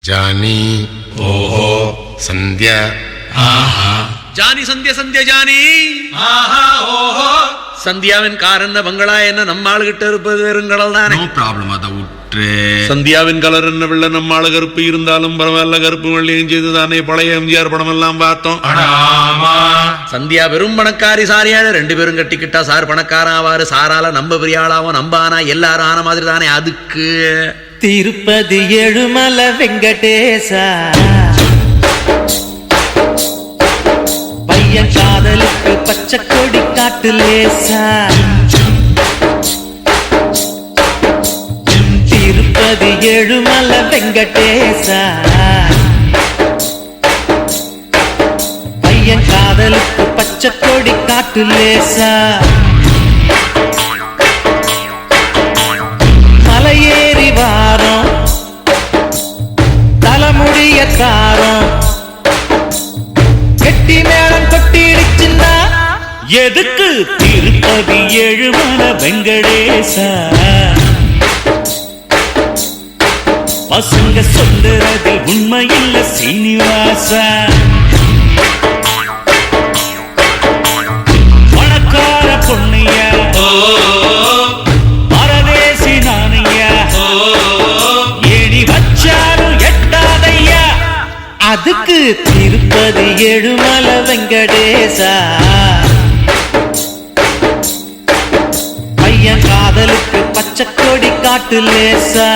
Johnny ஓஹோ சந்தியா ஆஹா Johnny சந்திய சந்திய Johnny ஆஹா ஓஹோ சந்தியாவின் car என்ன பங்களா என்ன நம்ம ஆளுகிட்ட இருப்பது வெறுங்கடல் தானே. No problem. அதை விட்டு சந்தியாவின் கலர் என்ன வெள்ள நம்ம ஆளு கருப்பு இருந்தாலும் பரவாயில்ல, கருப்பு வெள்ளையும் செய்து தானே பழைய எம்ஜிஆர் படம் எல்லாம் பார்த்தோம். அடாமா சந்தியா வெறும் பணக்காரி சாரியாளு, ரெண்டு பேரும் கட்டிக்கிட்டா சார் பணக்காரன் ஆவாரு, சாரால நம்ம பெரிய ஆளாவும் நம்பானா எல்லாரும் ஆன மாதிரி தானே. அதுக்கு திருப்பதி ஏழுமலை வெங்கடேசா பையன் காதலுக்கு பச்சை கொடி காட்டு லேசா. திருப்பதி ஏழுமலை வெங்கடேசா பையன் காதலுக்கு பச்சை கொடி காட்டு லேசா. மலையேறி வாரம் தலைமுடிய காரம் கெட்டி மேளம் கொட்டிடுச்சுன்னா எதுக்கு திருப்பதி ஏழுமலை வெங்கடேசா. பசங்க சொல்லுறது உண்மையில்ல சீனிவாசா. பணக்கார பொண்ணையா பரதேசி நானையா ஏணி வச்சாலும் எட்டாதையா. அதுக்கு திருப்பதி ஏழுமலை வெங்கடேசா பையன் காதலுக்கு பச்சை கொடி காட்டு லேசா.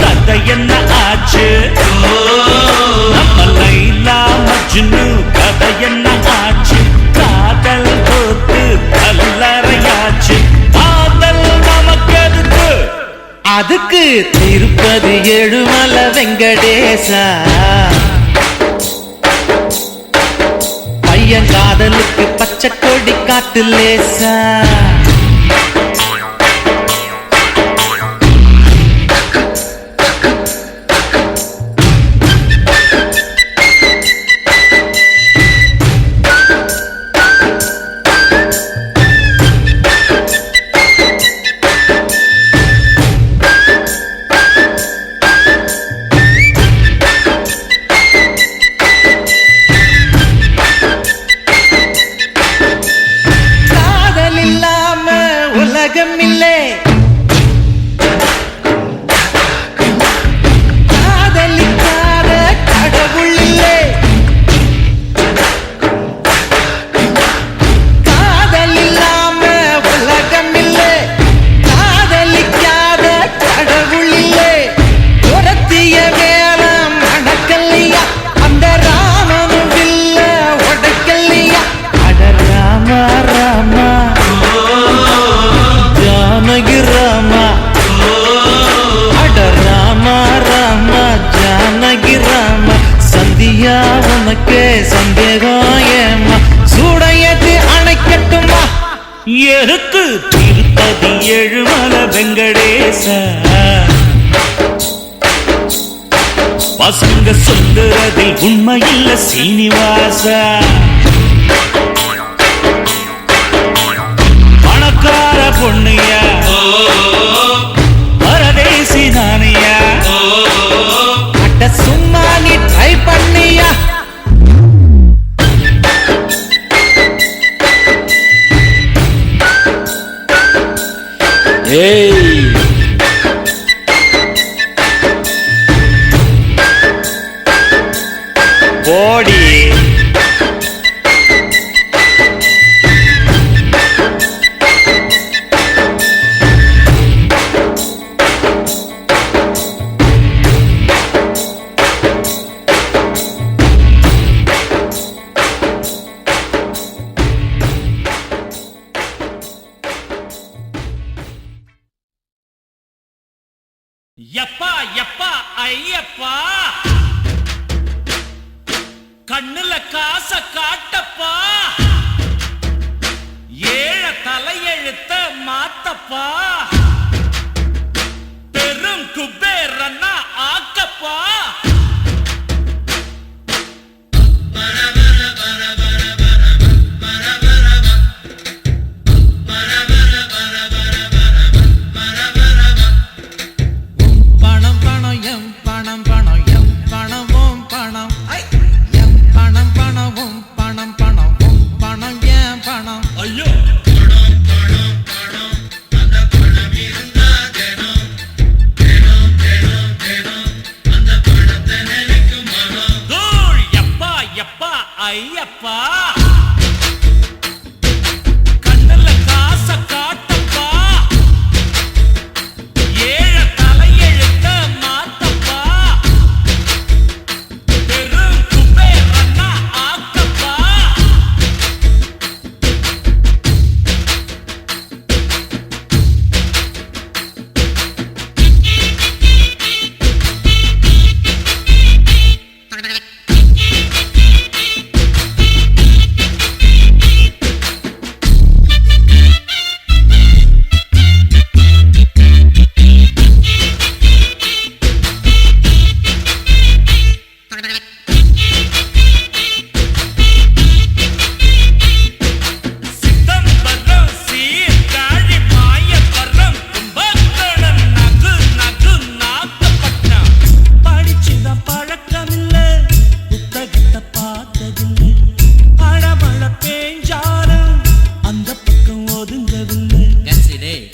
கதை என்ன ஆச்சு நம்ம லைலா மஜ்னு கதை என்ன ஆச்சு. காதல் போத்து கல்லறையாச்சு காதல் நமக்கு எதுக்கு. அதுக்கு திருப்பதி ஏழுமலை வெங்கடேசா பையன் காதலுக்கு பச்சை கொடி காட்டு லேசா. உலகம் இல்லை காதலிக்காத கடவுள் இல்லை. காதல் இல்லாம உலகம் இல்லை காதலிக்காத கடவுள் இல்லை. உரத்திய வேலம் அடக்கல்லையா அந்த ராமனும் இல்ல உடக்கல்லையா. அட ராமா ராமா ஜானகி ராமா அட ராமா ராமா ஜானகி ராமா. சந்தியா உனக்கு சந்தேகம் ஏமா சூடையது அணைக்கட்டுமா. எருக்கு திருப்பதி ஏழுமலை வெங்கடேசா பசங்க சொல்லுறதில் உண்மையில்ல சீனிவாசா. பணக்கார பொண்ணையா பரதேசி நானையா அட்ட சும்மா நீ ட்ரை பண்ணியா. ஏய் போடி. யப்பா யப்பா ஐயப்பா, கண்ணுல காச காட்டப்பா, ஏழ தலையெழுத்த மாத்தப்பா, பெரும் குபேரன்னா ஆக்கப்பா. ஐயப்பா, கண்ணுல காச காட்டப்பா, ஏழ தலையெழுத்த மாத்தப்பா, பெரும் குபேரன்னா ஆக்கப்பா.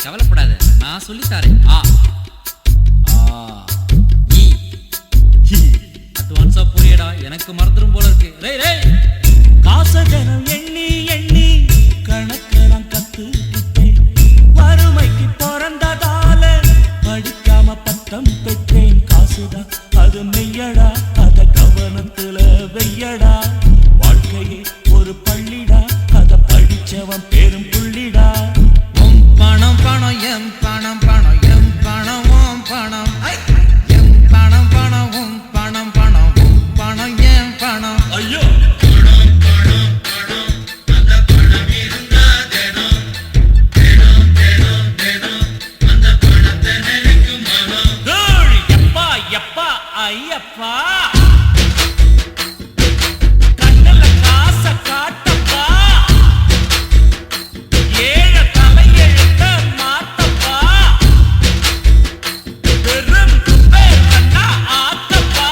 கவலைப்படாத, நான் சொல்லித்தாரேன். அட்வான்ஸா புரியடா, எனக்கு மறந்துடும் போல இருக்கு. காசகனம் எண்ணி எண்ணி கணக்கெல்லாம் கத்துக்கிட்டேன், வறுமைக்கு பிறந்ததால படிக்காம பட்டம் பெற்றேன். காசுதான் அது மெய்யடா, அத கவனத்துல வெய்யடா. வாழ்க்கையே ஒரு பள்ளிடா, அத படிச்சவன் பெரும் புள்ளிடா. பணம் பணம் எம் பணம் பணம் எம் பணம் ஓம் பணம் எம் பணம் பணம் உம் பணம் பணம் உம் பணம் எம் பணம். ஐயோ, யப்பா யப்பா ஐயப்பா, கண்ணுல காச காட்டப்பா, ஏழ தலையெழுத்த மாத்தப்பா, பெரும் குபேரன்னா ஆக்கப்பா.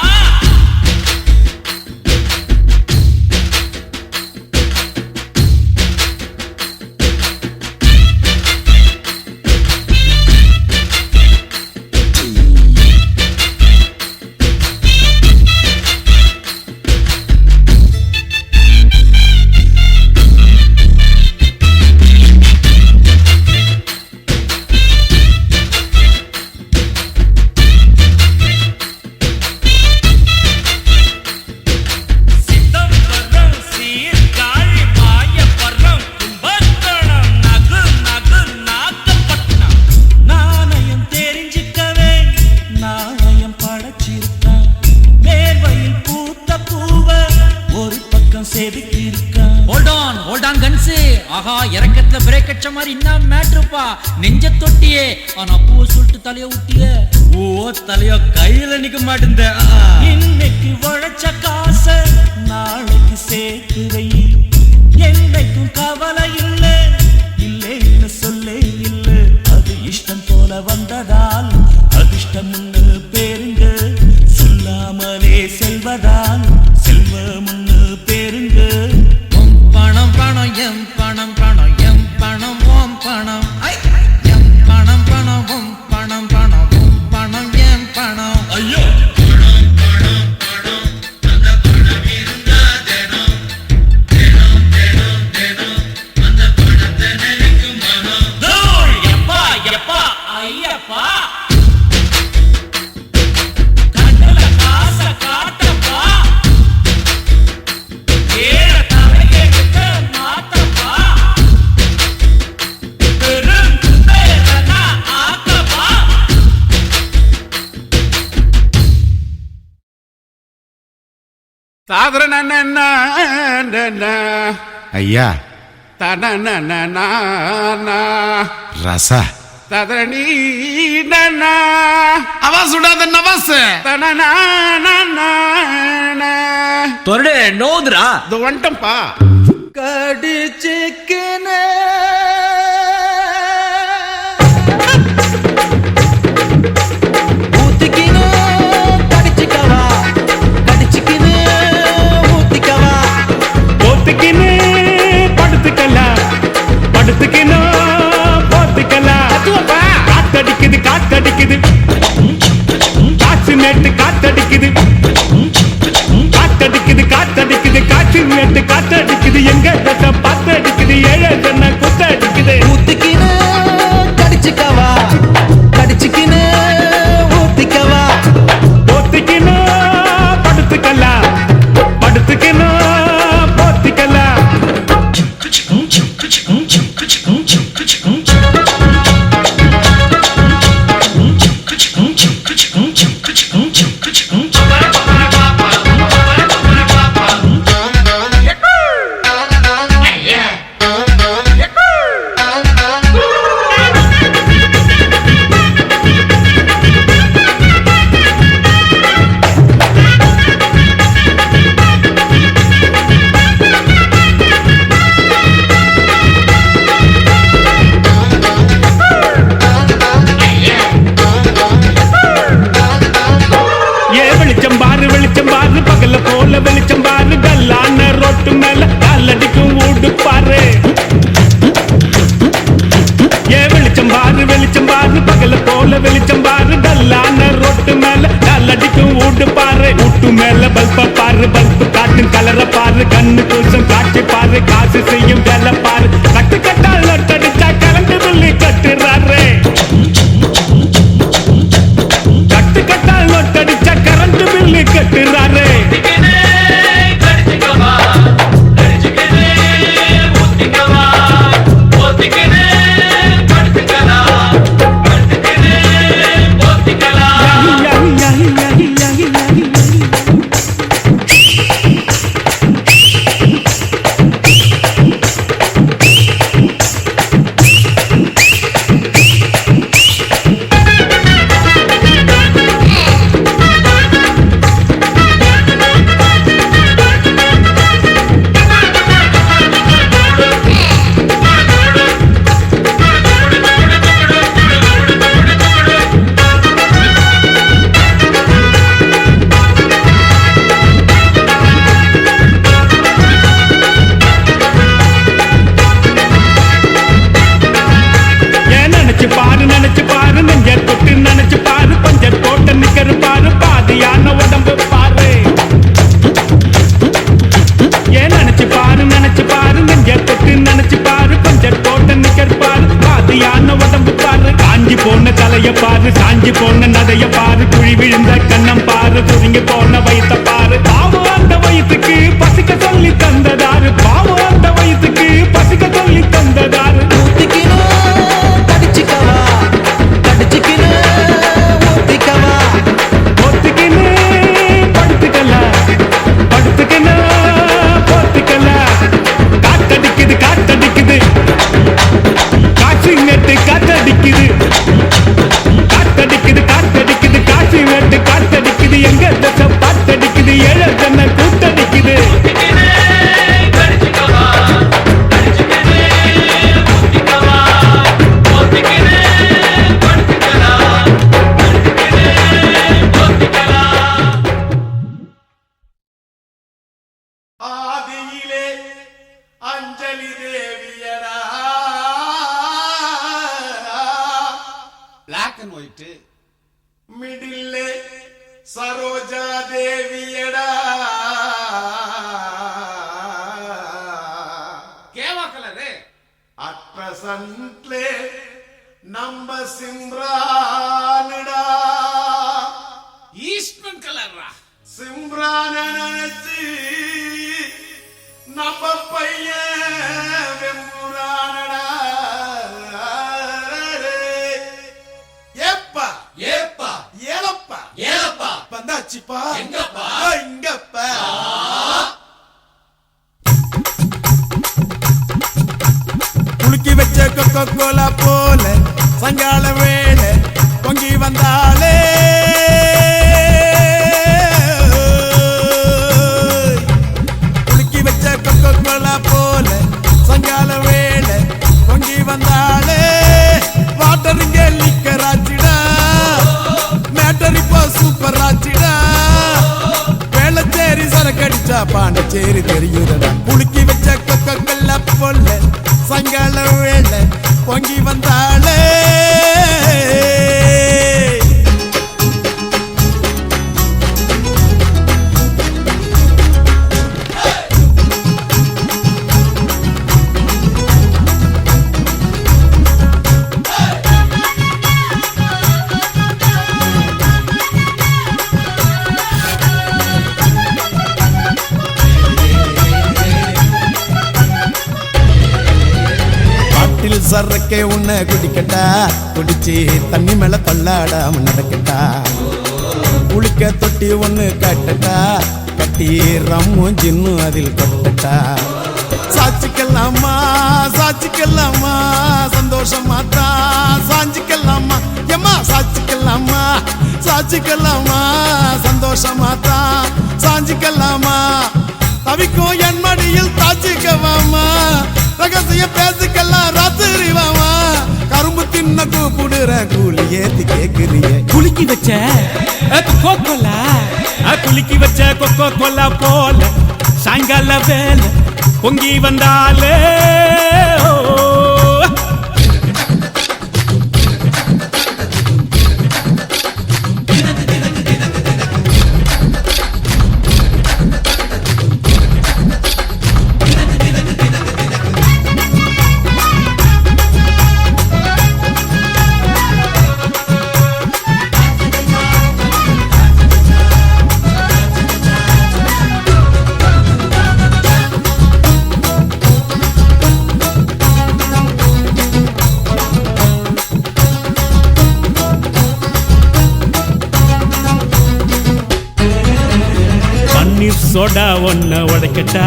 ஆஹா, இறக்கத்துல பிரேக் அடிச்ச மாதிரி என்ன மேட்ருப்பா, நெஞ்ச தொட்டியே. ஆனா பூ சொல்லிட்டு தலைய ஊட்டிய, ஓ தலையோ கையில நிக்க மாட்டேந்த. இன்னைக்கு உழைச்ச காச நாளைக்கு சேர்த்து வை, என்னைக்கும் கவலை இல்லை இல்லைன்னு சொல்லே இல்லை. அது இஷ்டம் போல வந்ததால் அதிர்ஷ்டம்னு பேருங்க, சொல்லாமலே செல்வதால் செல்வம்னு பேருங்க. பணம் பணம் எம் பணம் பணம் எம் பணம் ஓம் பணம் எம் பணம் பணம் உம் பணம் பணம் உம் பணம் எம் பணம். ஐயோ, ஐயா ரச அவா சுடாத நவாஸ் தொரடு நோதுரா வந்துட்டம்பா. கடிச்சிக்கினே ஊத்திக்கினே கடிச்சிக்கவா கடிச்சிக்கினே ஊத்திக்கவா போத்துக்கின்னு படுத்துக்கலாம் படுத்துக்கின்னு போத்துக்கலாம் காத்தடிக்குது காத்தடிக்குது காசு மேட்டு காத்தடிக்குது காத்தடிக்குது காத்தடிக்குது காசு மேட்டு காத்தடிக்குது எங்க தட்ட பாத்தடிக்குது ஏழை சொன்ன குத்தடிக்குது ஊத்திக்கினே கடிச்சிக்கவா கடிச்சிக்கினே ஊத்திக்கவா போத்துக்கின்னு படுத்துக்கலாம் படுத்துக்கின்னு போத்துக்கலாம் வெளிச்சம் பாரு பகல போல வெளிச்சம் பாரு கல்லான ரோட்டு மேல காலடிக்கும் ஊடு பாரு வெளிச்சம் பாரு பகல போல வெளிச்சம் பாரு கல்லான ரோட்டு மேல காலடிக்கும் ஊடு பாரு ஊட்டு மேல பல்ப பாரு பல்பு காட்டும் கலர பாரு கண்ணு கூசம் காட்சி பாரு காசு செய்யும் வேலை பாரு கட்டு கட்டால் நொட்டடிச்சா கலந்து சொல்லி கட்டுறாரு கட்டு கட்டால் நொட்டடிச்சா கரண்ட் பில்லு கட்டுறாரு நினைச்சு பாரு நெஞ்ச தொட்டு நினைச்சு பாரு பஞ்ச தோட்ட நிக்கரு பாரு பாதியான உடம்பு பாரு ஏன் நினைச்சு பாரு நெஞ்ச தொட்டு நினைச்சு பாரு பஞ்ச தோட்ட நிக்கரு பாரு பாதியான உடம்பு பாரு காஞ்சி போன தலைய பாரு சாஞ்சி போன நதைய பாரு குழி விழுந்த கண்ணம் பாரு குறுங்கி போன வயித்த பாரு பாவம் அந்த வயிற்றுக்கு பசிக்க சொல்லி தந்ததாரு பாவம் அந்த வயிற்றுக்கு பசிக்க சொல்லி தந்ததாரு அஞ்சலி தேவியடா black and white middle Saroja தேவியடா கேவா கலரு அட் பிரசன்ட்ல நம்ம சிம்ரானுடா ஈஸ்ட்மன் கலர்ரா சிம்ரான நினைச்சு நம்ம பையன் வெம்புரானடா ஏப்பா ஏப்பா ஏலப்பா ஏலப்பா வந்தாச்சுப்பா எங்கப்பா இங்கப்பா சங்கால வேளை பொங்கி வந்தாலே குலுக்கி வச்ச கொக்கோ கோலா போல சங்கால வேளை பொங்கி வந்தாலே வாட்டருங்க லிக்கர் ஆச்சிடா மேட்டர் இப்போ சூப்பர் ஆச்சிடா வேளச்சேரி சரக்கடிச்சா பாண்டச்சேரி தெரியுதடா குலுக்கி வச்ச கொக்கோ கோலா போல சங்கால வேளை பொங்கி வந்தாலே சரக்கே உன்னை குடிக்கட்டா குடிச்சு தண்ணி மேல தள்ளாடாம நடக்கட்டா குளிக்க தொட்டி ஒண்ணு கட்டட்டா கட்டி ரம்மும் ஜின்னும் அதில் கொட்டட்டா சாச்சிக்கலாமா சாச்சிக்கலாமா சந்தோஷமா தான் சாஞ்சிக்கலாமா எம்மா சாச்சிக்கலாமா சாச்சிக்கலாமா சந்தோஷமா தான் சாஞ்சிக்கலாமா தவிக்கும் என் மடியில் தாச்சிக்கவாமா ரகசிய பேசுக்கெல்லாம் ராத்திரி வாமா கரும்பு தின்ன கூப்பிடுற கூலி ஏத்தி கேக்குறிய குலுக்கி வச்ச கொக்கோ கோலா குலுக்கி வச்ச கொக்கோ கோலா போல சாயங்கால வேலை பொங்கி வந்தாலே சோடா ஒன்ன உடைக்கட்டா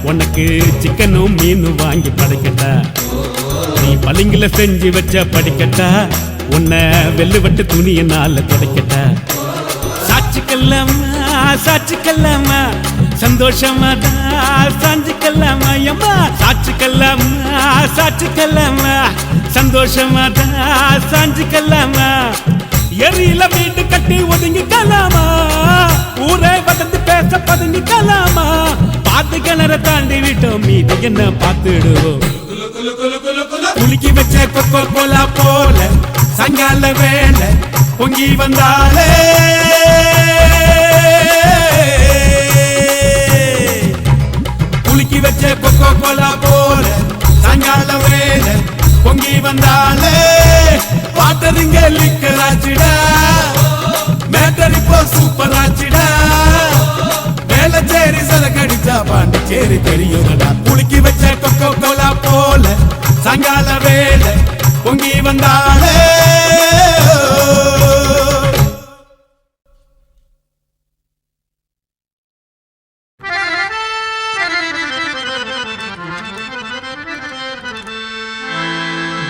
உனக்கு சிக்கனும் மீனும் வாங்கி படைக்கட்டா நீ பளிங்கில செஞ்சு வச்ச படிக்கட்டா உன்னை வெள்ளுவட்டு துணியனால துடைக்கட்டா சாட்சிக்கல்லாமா சாட்சிக்கல்லாமா சந்தோஷமா தான் சாஞ்சிக்கல்லாமா எம்மா சாட்சிக்கல்லாமா சாட்சிக்கல்லாமா சந்தோஷமா தான் சாஞ்சிக்கல்லாமா எரியில வீட்டு கட்டி ஒதுங்கிக்கலாமா ஊரே வதந்து பேச பதுங்கிக்கலாமா பாத்து கிணற தாண்டி விட்டோம் மீது என்ன பார்த்துடுவோம் குலுக்கி வச்ச கொக்கோ கோலா போல சங்கால வேலை பொங்கி வந்தாலே குலுக்கி வச்ச கொக்கோ கோலா போல சங்கால வேலை பொங்கி வந்தாலே வாட்டருங்க லிக்கர் ஆச்சிடா மேட்டர் இப்போ சூப்பர் ஆச்சிடா வேளச்சேரி சரக்கடிச்சா பாண்டிச்சேரி தெரியுதடா குலுக்கி வச்ச கொக்கோ கோலா போல சங்கால வேலை பொங்கி வந்தாலே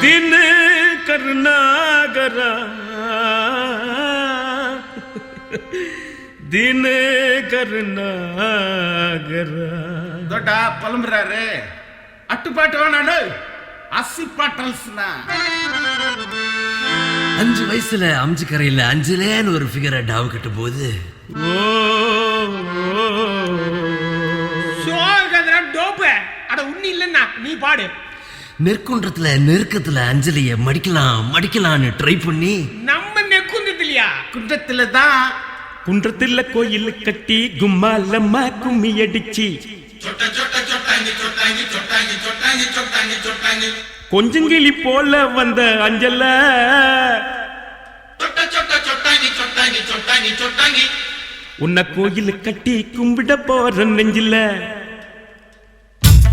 दिन करनागरा दिन करनागरा ದೊಡ್ಡ ಪಲಂಬ್ರಾರೆ ಅಟ್ಟುಪಾಟು ನಾಡು அசி பாட்டல்ஸ்னா 5 வயசுல அம்ஜி கரையில அஞ்சுலேன்னு ஒரு ஃபிகரை டாவு கட்டும் போது டோப்பு அட உண்ணி இல்லன்னா நீ பாடு நெற்குன்றத்துல நெருக்கத்துல அஞ்சலிய மடிக்கலாம்னு ட்ரை பண்ணி நம்ம நெக்குந்ததுலையா குன்றத்துல தான் குன்றத்துல கோயில் கட்டி கும்மாலம்மா கும்மி அடிச்சு கொஞ்சங்கிளி போல வந்த அஞ்சல உன்னை கோயில் கட்டி கும்பிட போற நெஞ்சில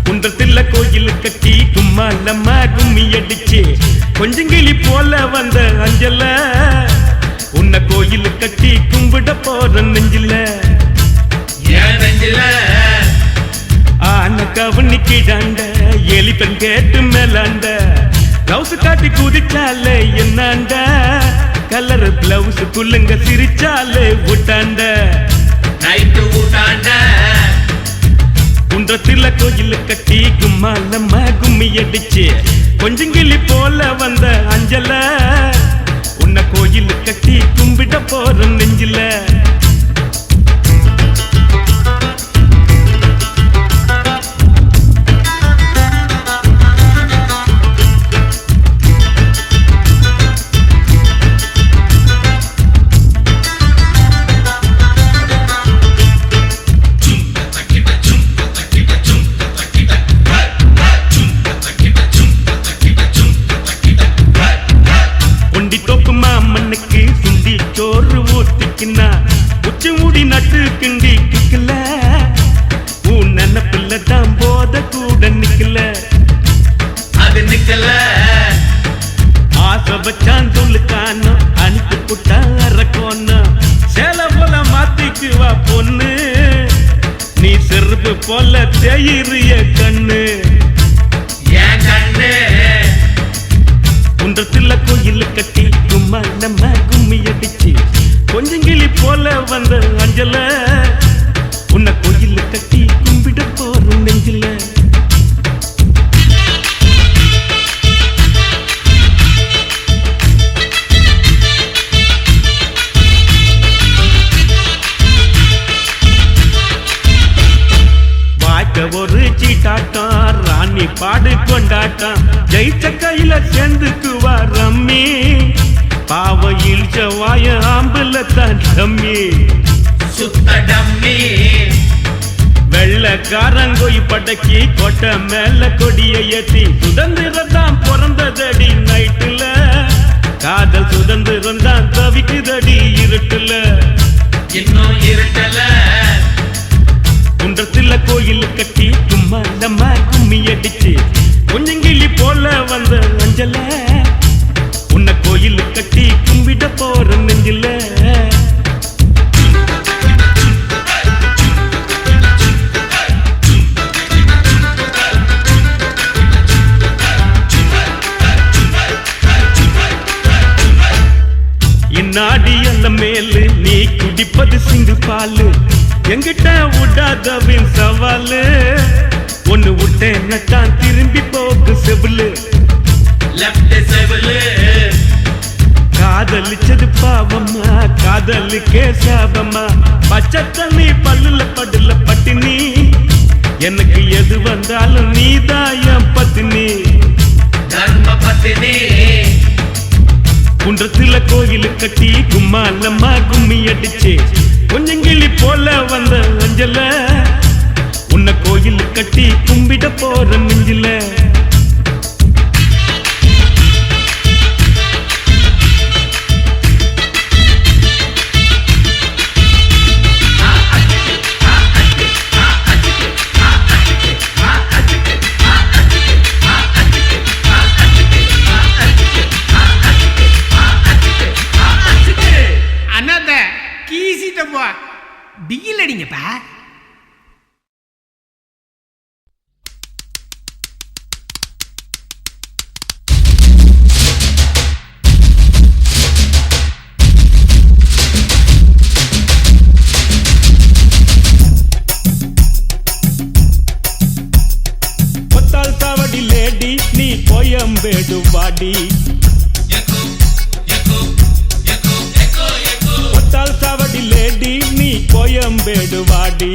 குன்றத்துல கோயில் கட்டி கும்மாலம்மா கும்மி அடிச்சு கொஞ்சங்கிளி போல வந்த அஞ்சல உன்னை கோயில் கட்டி கும்பிட போற நெஞ்சில ஆன கவனிக்கிடாண்ட எலிப்பன் கேட்டு மேலாண்ட பிளவுஸ் காட்டி குதிச்சாலே என்னாண்ட கலர் பிளவுஸ் குள்ளுங்க சிரிச்சாலே விட்டாண்ட நைட்டு ஊட்டாண்ட குன்றத்தில கோயில் கட்டி கும்மாலம்மா கும்மி அடிச்சு கொஞ்சங்கிளி போல வந்த அஞ்சல உன்னை கோயில் கட்டி கும்பிட போற நெஞ்சில உச்சி மூடி நட்டு கிண்டி கிக்கல உன் நினைப்பில்ல தான் போத கூட நிக்கல அது நிக்கல ஆசை வச்சான் சொல்லுக்கானோ அனுப்பி புட்டா அரக்கோன்னு சேல போல மாத்திக்குவா பொண்ணு நீ செருப்பு போல தேயிறிய கண்ணு ஏன் கண்ணு குன்றத்துல கோயில் கட்டி கும்மா நம்ம கும்மி அடிச்சு கொஞ்சங்கிளி போல வந்த அஞ்சல உன்னை கோயில் கட்டி கும்பிட போறோம் நெஞ்சில வாய்க்க ஒரு சீட்டாட்டம் ராணி பாடு கொண்டாட்டம் ஜெயிச்ச கையில சேர்ந்துக்குவா ரம்மி பாவ இழ்ச்சவாய ஆம்புல தான் டம்மி சுத்த டம்மி வெள்ளக்காரங்கோய் படக்கி கொட்ட மேல கொடிய ஏத்தி சுதந்திரம் தான் பிறந்ததடி நைட்டுல காதல் சுதந்திரம் தான் தவிக்குதடி இருட்டுல இன்னும் இருட்டல குன்றத்துல கோயில் கட்டி சும்மா நம்ம கும்மி அடிச்சு கொஞ்சங்கிளி போல வந்த அஞ்சல உன்னை கோயில் கட்டி கும்பிட போற நெஞ்சில இந்நாடி அந்த மேலு நீ குடிப்பது சிங்கு பாலு எங்கிட்ட விடாதவின் சவாலு ஒன்னு விட்டேன்னு தான் திரும்பி போக்கு செவிலு லெஃப்ட் செவலு காதலிச்சது பாவம்மா காதலுக்கே சாபம்மா பச்சை தண்ணி பல்லுல படுல பட்டினி எனக்கு எது வந்தாலும் நீதான் என் பத்தினி தர்ம பத்தினி குன்றத்துல கோயில் கட்டி கும்மாலம்மா கும்மி அடிச்சு கொஞ்சங்கிளி போல வந்த அஞ்சல உன்னை கோயில் கட்டி கும்பிட போற நெஞ்சில டிகில் அடிங்கப்பா. கொத்தால் சாவடி லேடி நீ கோயம்பேடு வாடி சாவடி லேடி நீ கோயம்பேடு வாடி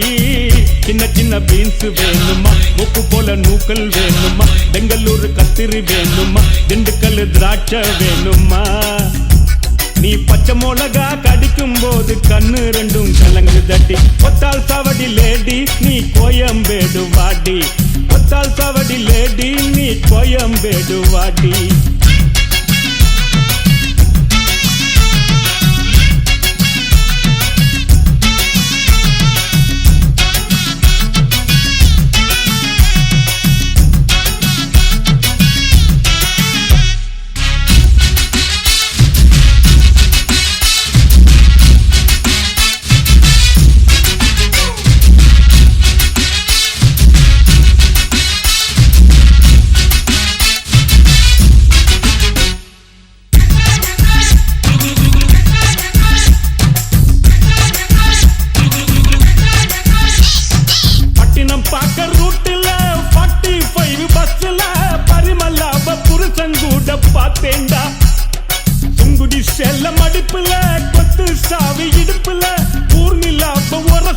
சின்ன சின்ன பீன்ஸ் வேணுமா உப்பு போல நூக்கல் வேணுமா பெங்களூர் கத்திரி வேணுமா திண்டுக்கல் திராட்சை வேணுமா நீ பச்சை மிளகா கடிக்கும் போது கண்ணு ரெண்டும் கலங்கு தட்டி கொத்தால் சாவடி லேடி நீ கோயம்பேடு வாடி கொத்தால் சாவடி லேடி நீ கோயம்பேடு வாடி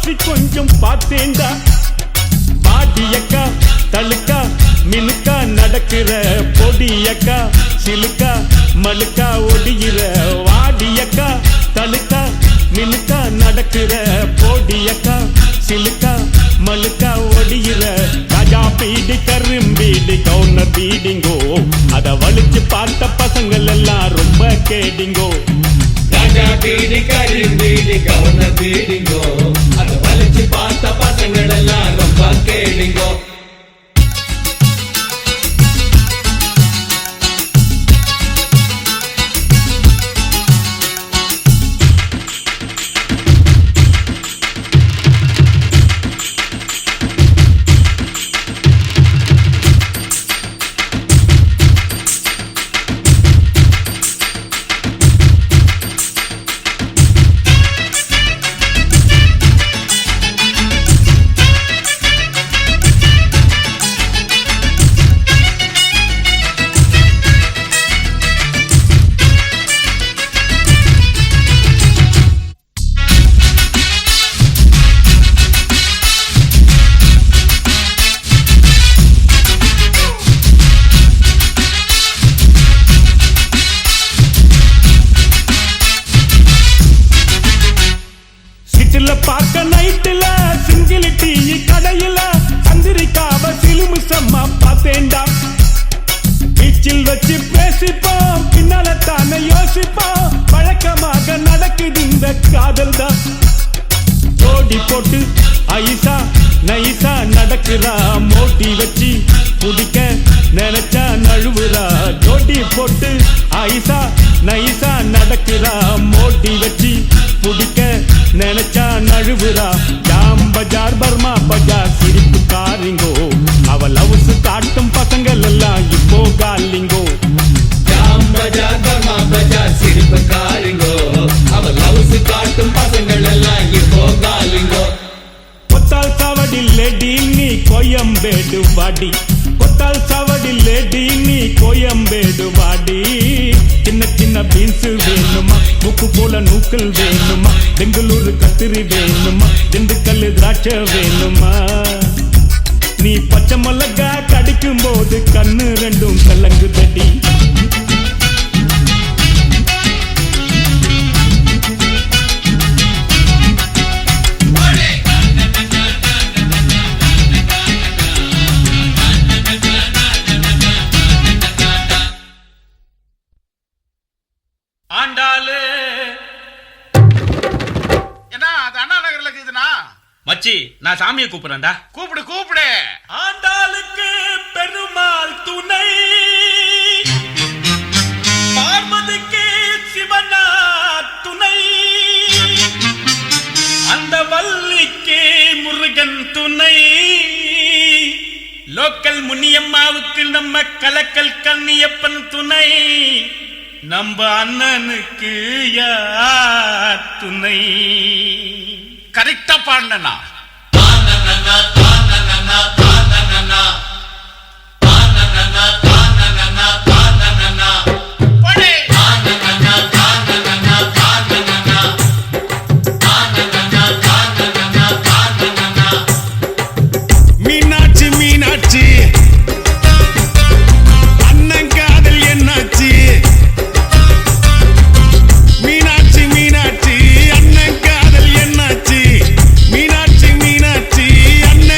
பற்றி கொஞ்சம் பார்த்தேன்டா. பாடியக்கா தழுக்கா மினுக்கா நடக்கிற பொடியக்கா சிலுக்கா மழுக்கா ஒடிகிற வாடியக்கா தழுக்கா மினுக்கா நடக்கிற பொடியக்கா சிலுக்கா மழுக்கா ஒடிகிற ராஜா பீடி கரும்பீடி கவுனர் பீடிங்கோ அத வலிச்சு பார்த்த பசங்கள் எல்லாம் ரொம்ப கேடிங்கோ. ராஜா பீடி கரும்பீடி கவுனர் பீடிங்கோ அத வலிச்சு பார்த்த பசங்கள் எல்லாம் ரொம்ப கேடிங்கோ. பார்க்க நைட்டுல சிங்கிலி டீ கடையில சந்திரிக்காவ சிலுமிசம்மா பார்த்தேன்டா. பீச்சில் வச்சு பேசிப்போம் பின்னால தானே யோசிப்போம் வழக்கமாக நடக்குது இந்த காதல் தான். ஜோடி போட்டு ஐசா நைசா நடக்கிறா மோட்டி வச்சு குடிக்க நினைச்சா நழுவுறா. ஜோடி போட்டு ஐசா நைசா நடக்கிறா மோட்டி வச்சு குடிக்க நினைச்சா நழுவுறா. ஜாம் பஜார் பர்மா பஜார் சிரிப்பு காரிங்கோ அவ லவ்ஸ் காட்டும் பசங்கள் எல்லாம் இப்போ காலிங்கோ. ஜாம் பஜார் பர்மா பஜார் சிரிப்பு காரிங்கோ அவ லவ்ஸ் காட்டும் பசங்கள் எல்லாம் இப்போ காலிங்கோ. கொத்தால் சாவடி லேடி நீ கோயம்பேடு வாடி கொத்தால் சாவடி லேடி நீ கோயம்பேடு வாடி. சின்ன சின்ன பீன்ஸ் வேணுமா உப்பு போல நூக்கல் வேணுமா பெங்களூரு கத்திரி வேணுமா திண்டுக்கல் திராட்சை வேணுமா. நீ பச்சை மிளகா கடிக்கும் போது கண்ணு ரெண்டும் கலங்கு தடி. ஆண்டாளு என்ன அது அண்ணா நகர்ல இருக்குதுண்ணா. மச்சி நான் சாமியை கூப்பிடுறேன்டா. கூப்பிடு கூப்பிடு. ஆண்டாளுக்கு பெருமாள் துணை பார்வதிக்கு சிவனா துணை அந்த வள்ளிக்கு முருகன் துணை லோக்கல் முனியம்மாவுக்கு நம்ம கலக்கல் கண்ணியப்பன் துணை நம்ம அண்ணனுக்கு யார் துணை. கரெக்டா பாடினா மீனாட்சி மீனாட்சி அண்ணன் காதல் என்னாச்சு. மீனாட்சி மீனாட்சி அண்ணன் காதல் என்னாச்சு. மீனாட்சி மீனாட்சி அண்ணன்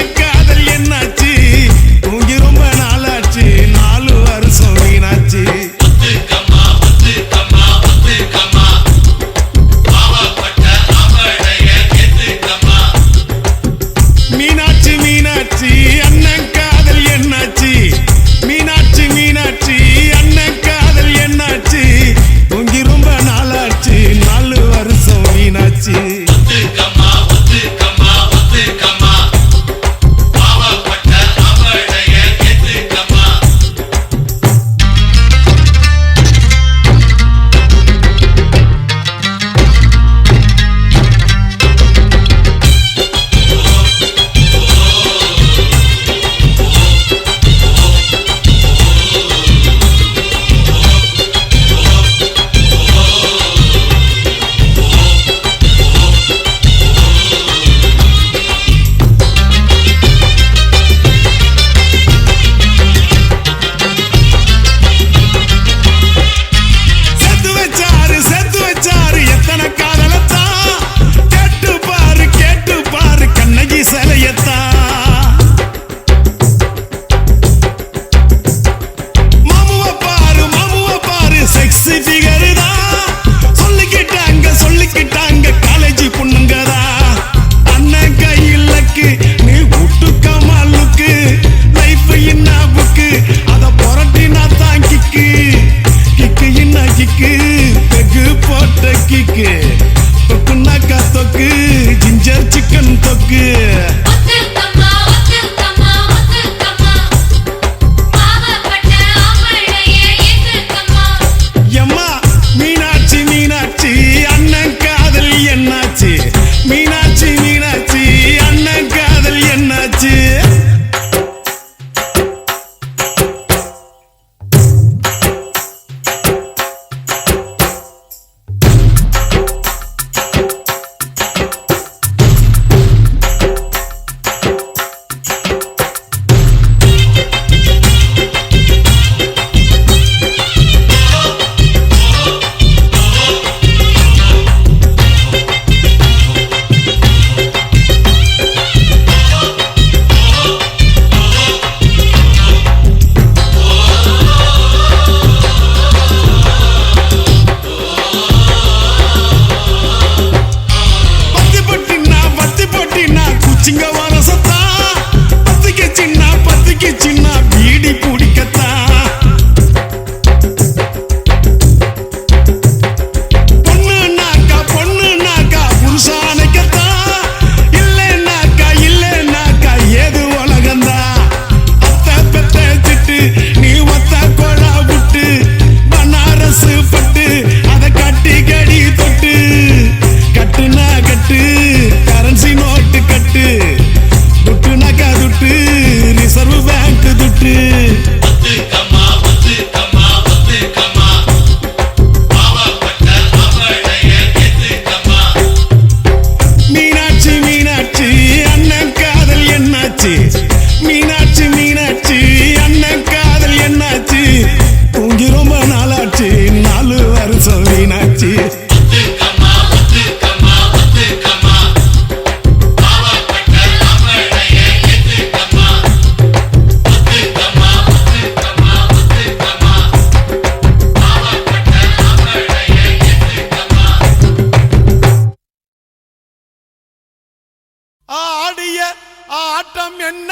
ஆட்டம் என்ன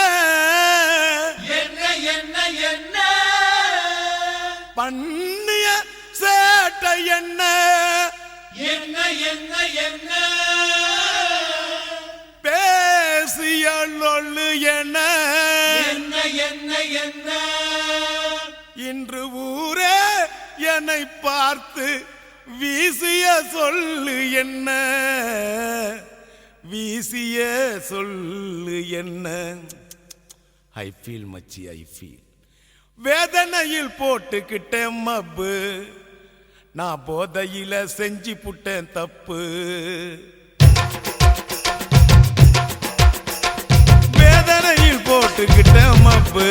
என்ன என்ன என்ன பண்ணிய சேட்டை என்ன என்ன என்ன என்ன பேசிய லொள்ளு என்ன என்ன என்ன என்ன இன்று ஊரே என்னை பார்த்து வீசிய சொல்லு என்ன வீசிய சொல்லு என்ன ஐ ஃபீல் மச்சி ஐ ஃபீல் வேதனையில் போட்டுக்கிட்டேன் மப்பு நான் போதையில செஞ்சு புட்டேன் தப்பு வேதனையில் போட்டுக்கிட்டேன் மப்பு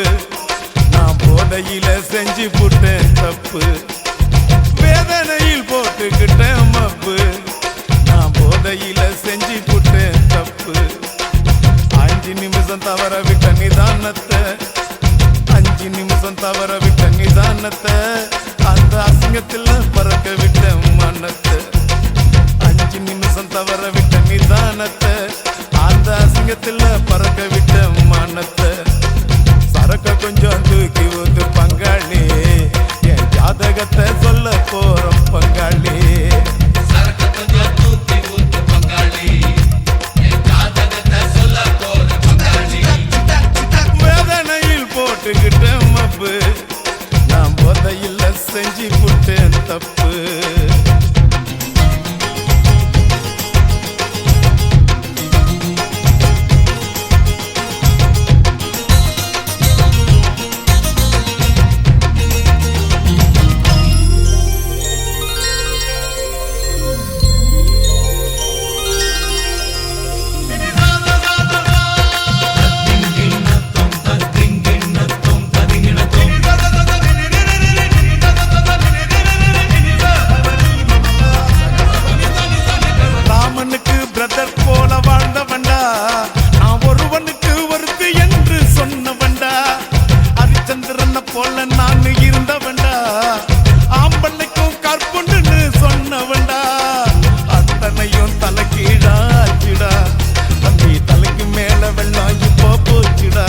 நான் போதையில செஞ்சு புட்டேன் தப்பு வேதனையில் போட்டுக்கிட்டேன் மப்பு நான் போதையில செஞ்சு புட்டேன் தப்பு 5 நிமிஷம் தவற விட்ட நிதானத்தை 5 நிமிஷம் தவற விட்ட நிதானத்தை அந்த அசிங்கத்தில் பறக்க விட்ட மனத்தை 5 நிமிஷம் தவற விட்ட நிதானத்தை அந்த அசிங்கத்தில் பறக்க விட்ட மனத்தை சரக்க கொஞ்சம் தூக்கி ஊத்து பங்காளி என் ஜாதகத்தை சொல்ல போறோம் பங்காளி சரக்கு கொஞ்சம் தூக்கி ஊத்து பங்காளி என் ஜாதகத்தை சொல்ல போற பங்காளி வேதனையில் போட்டுக்கிட்டேன் மப்பு நான் போதையில் செஞ்சு புட்டேன் தப்பு ராமனுக்கு பிரதர் போல வாழ்ந்தவன்டா நான் ஒருவனுக்கு ஒருத்தி என்று சொன்னவன்டா ஹரிச்சந்திரனை போல நான் இருந்தவன்டா ஆம்பளைக்கும் கற்புண்டுன்னு சொன்னவன்டா அத்தனையும் தலைக்கீழாச்சுடா தம்பி தலைக்கு மேல வெள்ளம் இப்போ போச்சுடா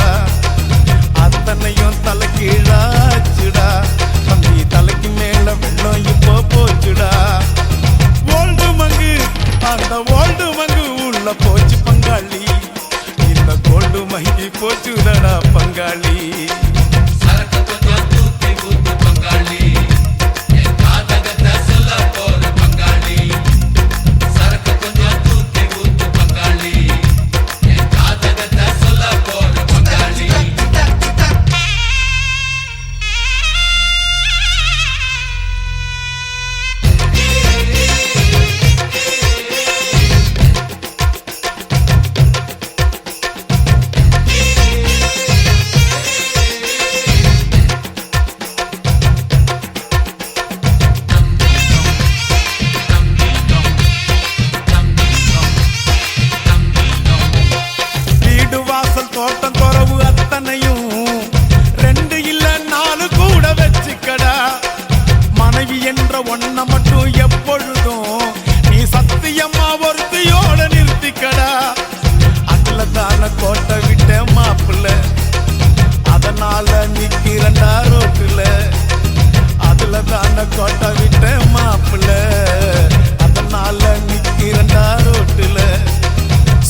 அத்தனையும் தலைக்கீழாச்சுடா தம்பி தலைக்கு மேல வெள்ளம் இப்போ போச்சுடா ஓல்டு மங்கு அந்த ஓல்டு மங்கு உள்ள போச்சு பங்காளி இந்த கோல்டு மங்கி போச்சுடா பங்காளி சரக்கு கொஞ்சம் தூக்கி ஊத்து பங்காளி என் ஜாதகத்தை சொல்ல போற பங்காளி சரக்கு கொஞ்சம் தூக்கி ஊத்து பங்காளி என் ஜாதகத்தை சொல்ல போற பங்காளி வீடு வாசல் தோட்டம் துறவு அத்தனையும் 2 இல்ல 4 கூட வச்சுக்கடா மனைவி என்ற ஒன்ன மட்டும் எப்பொழுதும் நீ சத்தியமா ஒருத்தியோட நிறுத்திக்கடா அதுல தான கோட்டை விட்ட மாப்பிள்ள அதனால நிக்கிறண்டா ரோட்டுல அதுல தான கோட்டை விட்ட மாப்பிள்ள அதனால நிக்கிறண்டா ரோட்டுல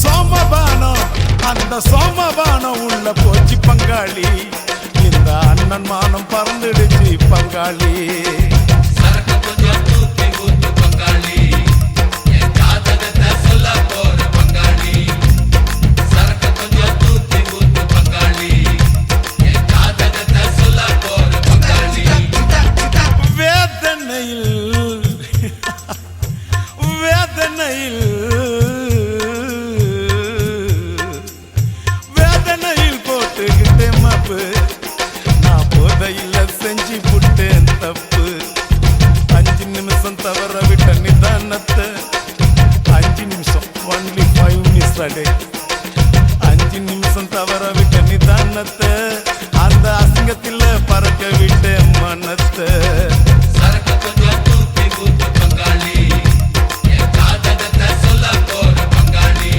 சோமபானம் அந்த சோமபானம் உள்ள போச்சு பங்காளி இந்த அண்ணன் மானம் பறந்துடுச்சு பங்காளி சரக்கு கொஞ்சம் தூக்கி ஊத்து பங்காளி என் ஜாதகத்தை சொல்ல போற பங்காளி சரக்கு கொஞ்சம் தூக்கி ஊத்து பங்காளி என் ஜாதகத்தை சொல்ல போற பங்காளி வேதனையில் வேதனையில் வேதனையில் போட்டுக்கிட்டேன் மப்பு நான் போதையில் செஞ்சு புட்டேன் தப்பு 5 நிமிஷம் தவற விட்ட நிதானத்தை 5 நிமிஷம் only 5 minutes a day 5 நிமிஷம் தவற விட்ட நிதானத்தை அந்த அசிங்கத்தில் பறக்க விட்ட மனத்தை சரக்கு கொஞ்சம் தூக்கி ஊத்து பங்காளி என் ஜாதகத்தை சொல்ல போற பங்காளி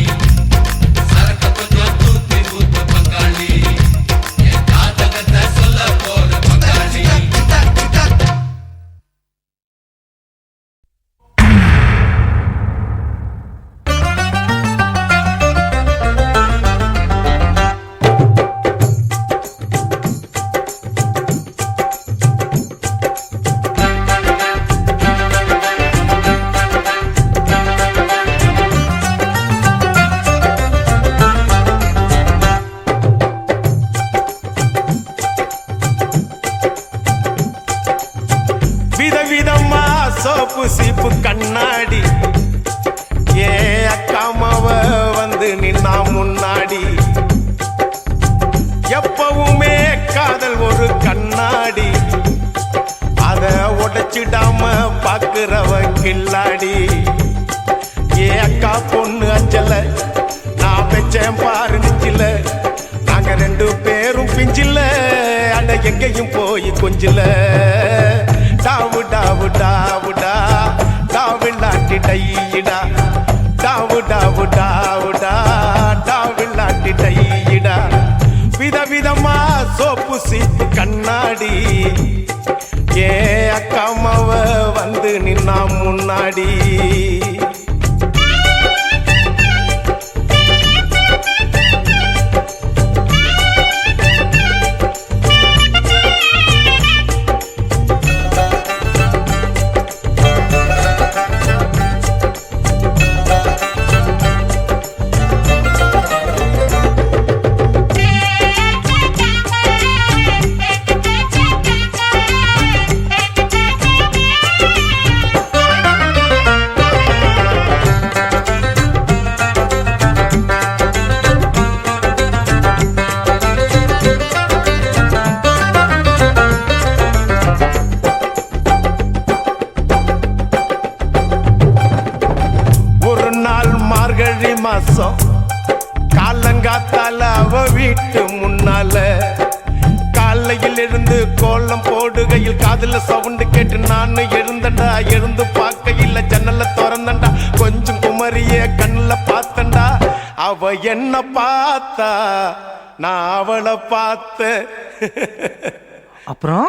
சரக்கு கொஞ்சம் தூக்கி ஊத்து முன்னாடி. எப்பவுமே காதல் ஒரு கண்ணாடி, அத உடைச்சிடாம பாக்குறவ கில்லாடி. ஏ அக்கா பொண்ணு அஞ்சல நான் வச்சேன் பாரு நெஞ்சில, நாங்க ரெண்டு பேரும் பிஞ்சில, அட எங்கேயும் போய் கொஞ்சில. டாவு டாவு டாவுடா டாவில்லாட்டி டையிடா, டாவு டாவு டாவுடா டாவில்லாட்டி டையிடா. விதவிதமா சோப்பு சீப்பு கண்ணாடி, ஏ அக்காமாவ வந்து நின்னா முன்னாடி. காலங்காத்தால அவ வீட்டு முன்னால காலையில் இருந்து கோலம் போடுகையில் காதுல சவுண்டு கேட்டு நானு எழுந்தண்டா. எழுந்து பார்க்கையில் ஜன்னல திறந்தண்டா, கொஞ்சம் குமரிய கண்ணுல பார்த்தண்டா. அவ என்ன பார்த்தா நான் அவளை பார்த்த. அப்புறம்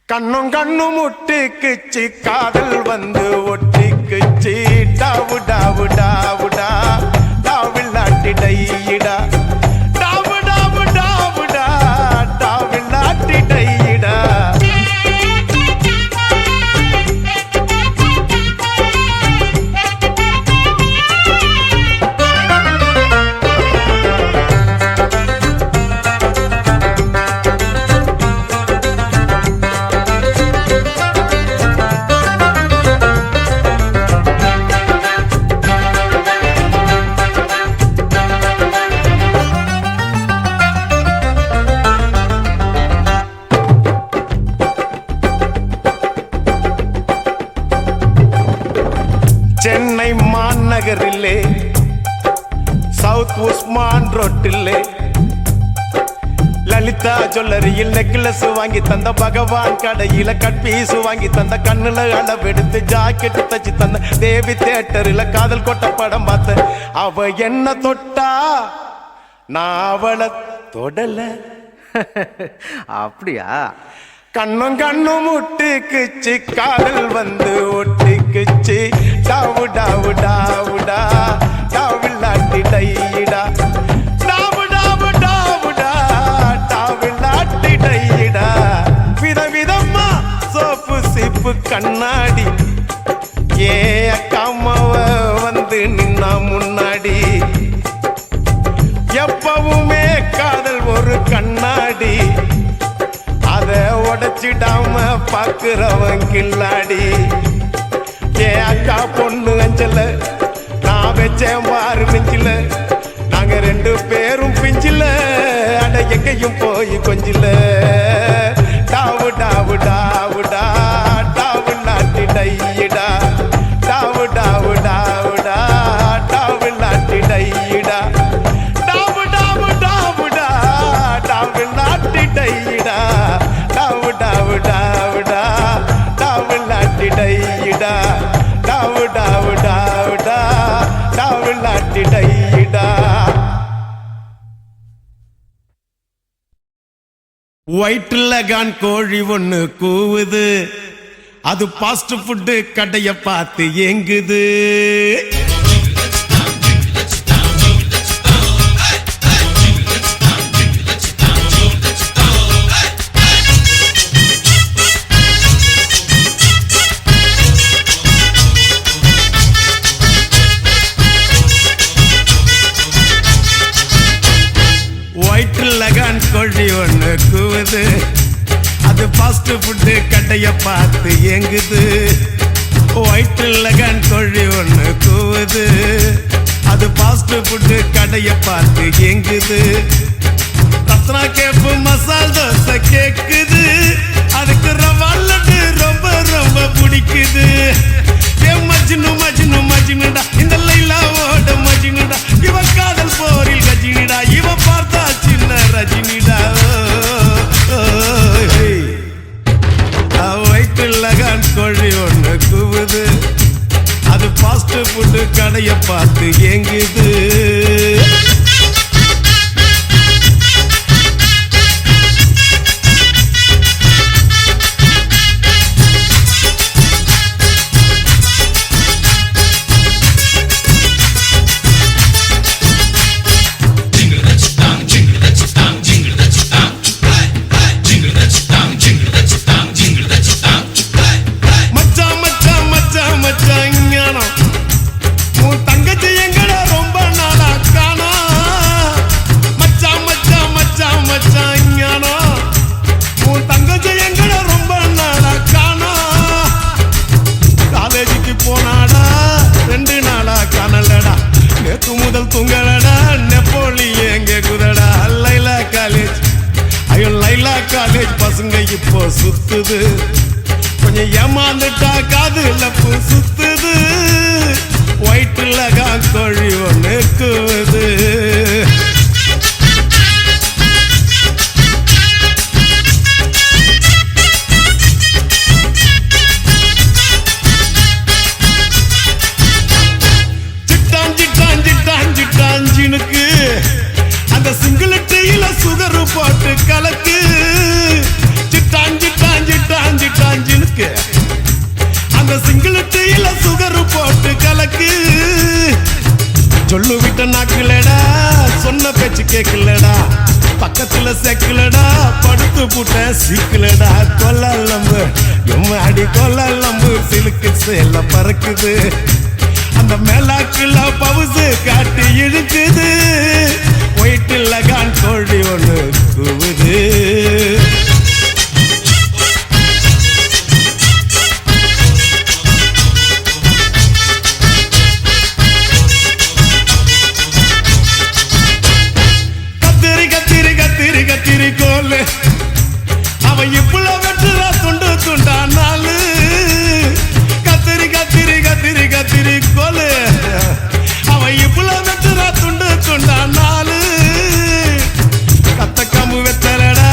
கண்ணும் கண்ணும் முட்டிக்குச்சு, காதல் வந்து ஒட்டிக்குச்சு. டாவு டாவு டாவுடா டாவில்லாட்டி டையிடா, டாவு டாவு டாவுடா டாவில்லாட்டி டையிடா. சென்னை மாநகரிலே சவுத் உஸ்மான் ரோட்டிலே லலிதா ஜுவல்லரியில் நெக்லஸ் வாங்கி தந்த, பகவான் கடையில கட்பீசு வாங்கி தந்த, கண்ணுல அளவெடுத்து ஜாக்கெட்டு தச்சு தந்த, தேவி தியேட்டரில் காதல் கொட்ட படம் பார்த்த. அவ என்ன தொட்டா நான் அவளை தொடல. அப்படியா? கண்ணும் கண்ணும் முட்டிக்குச்சு, காதல் வந்து ஒட்டிக்குச்சு. டாவு டாவு டாவுடா டாவில்லாட்டி டையிடா, டாவு டாவு டாவுடா டாவில்லாட்டி டையிடா. விதவிதமா சோப்பு சீப்பு கண்ணாடி, ஏ அக்காமாவ வந்து நின்னா முன்னாடி. எப்பவுமே காதல் ஒரு கண்ணாடி, அத உடைச்சிடாம பாக்குறவன் கில்லாடி. ஏ அக்கா பொண்ணு அஞ்சல நான் வச்சேன் பாரு நெஞ்சில, நாங்க ரெண்டு பேரும் பிஞ்சில, அட எங்கேயும் போய் கொஞ்சில. டாவு டாவு டாவுடா டாவில்லாட்டி டையிடா, டாவு டாவு டாவுடா டாவில்லாட்டி டையிடா, டாவு டாவு டாவுடா டாவில்லாட்டி டையிடா, டாவு டாவு டாவுடா டாவில்லாட்டி டையிடா, டாவு டாவு டாவுடா டாவில்லாட்டி டையிடா. வயிற்றுல கான் கோழி ஒண்ணு கூவுது, அது பாஸ்ட் ஃபுட்டு கடைய பார்த்து ஏங்குது. வயிற்றுல கான் கோழி ஒண்ணு கூவுது, அது பாஸ்ட் ஃபுட்டு கடைய பார்த்து ஏங்குது. வயிற்றுல கான் கோழி ஒண்ணு கூவுது, அது ஃபாஸ்ட் ஃபுட்டு கடைய பார்த்து எங்குது. ரத்னா கேப்பு மசால் தோசை கேக்குது, அதுக்கு ரவா லட்டு ரொம்ப ரொம்ப பிடிக்குது. மஜ்னு மஜ்னு மஜ்னுடா இந்த லைலாவோட மஜ்னுடா, இவ காதல் போரில் கஜினிடா, இவ பார்த்தா சின்ன ரஜினிடா. வயிற்றுலகான் கோழி ஒண்ணு கூவுது, அது ஃபாஸ்ட் ஃபுட்டு கடைய பார்த்து ஏங்குது. முதல் துங்கலடா நெப்போலியன் கேக்குதடா. லைலா காலேஜ், ஐயோ லைலா காலேஜ் பசங்க இப்போ சுத்துது, கொஞ்சம் ஏமாந்துட்டா காதுல பூ சுத்துது. வயிற்றுல கோழி ஒண்ணு கூவுது. அந்த சிங்கிளிட்டியில சுகரு போட்டு கலக்கு. சிட்டாஞ்சிட்டாஞ்சிட்டாஞ்சிட்டாஞ்சினுக்கு அந்த சிங்கிளிட்டியில சுகரு போட்டு கலக்கு. சொல்லு விட்ட நாக்குலடா, சொன்ன பேச்சு கேட்கலடா, பக்கத்துல செக்கலடா, படுத்து புட்ட சிக்கலடா. கொல்லம்பு எம்மாடி கொல்லம்பு சிலுக்கு சேல பறக்குது, அந்த மேலாக்குல பவுசு காட்டி இழுக்குது. ஒயிட்டுல கான் கோழி ஒண்ணு கூவுது. கத்திரி கத்திரி கத்திரி கத்திரி கோலு, அவன் இப்புல வெட்டுறா துண்டு துண்டா நாலு. கத்திரி கத்திரி கத்திரி கத்திரி கோலு, அவன் இப்புல வெட்டுறா துண்டு துண்டா நாலு. கத்த கம்பு வெத்தலடா,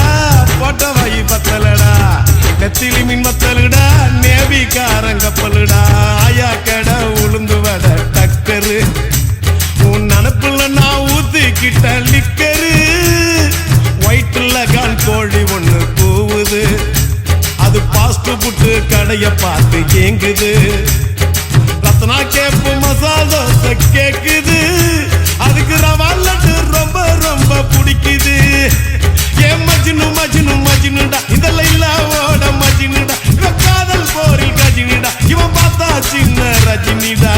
போட்ட வாயி பத்தலடா, நெத்திலி மீன் மத்தலுடா, நேவிக்காரங்க பல்லுடா. ஆயா கடை உளுந்து வட டக்கரு, உன் நினப்புல நான் ஊத்திக்கிட்ட லிக்கரு. வயிற்றுல கான் கோழி ஒண்ணு கூவுது, அது ஃபாஸ்ட் ஃபுட்டு கடைய பார்த்து ஏங்குது. ரத்னா கேப்பு மசால் தோசை கேக்குது, அதுக்கு ரவா லட்டு ரொம்ப ரொம்ப பிடிக்குது. மஜ்னு மஜ்னு மஜ்னுடா இந்த லைலாவோட மஜ்னுடா, இவ காதல் போரில் கஜினிடா, இவன் பார்த்தா சின்ன ரஜினிடா.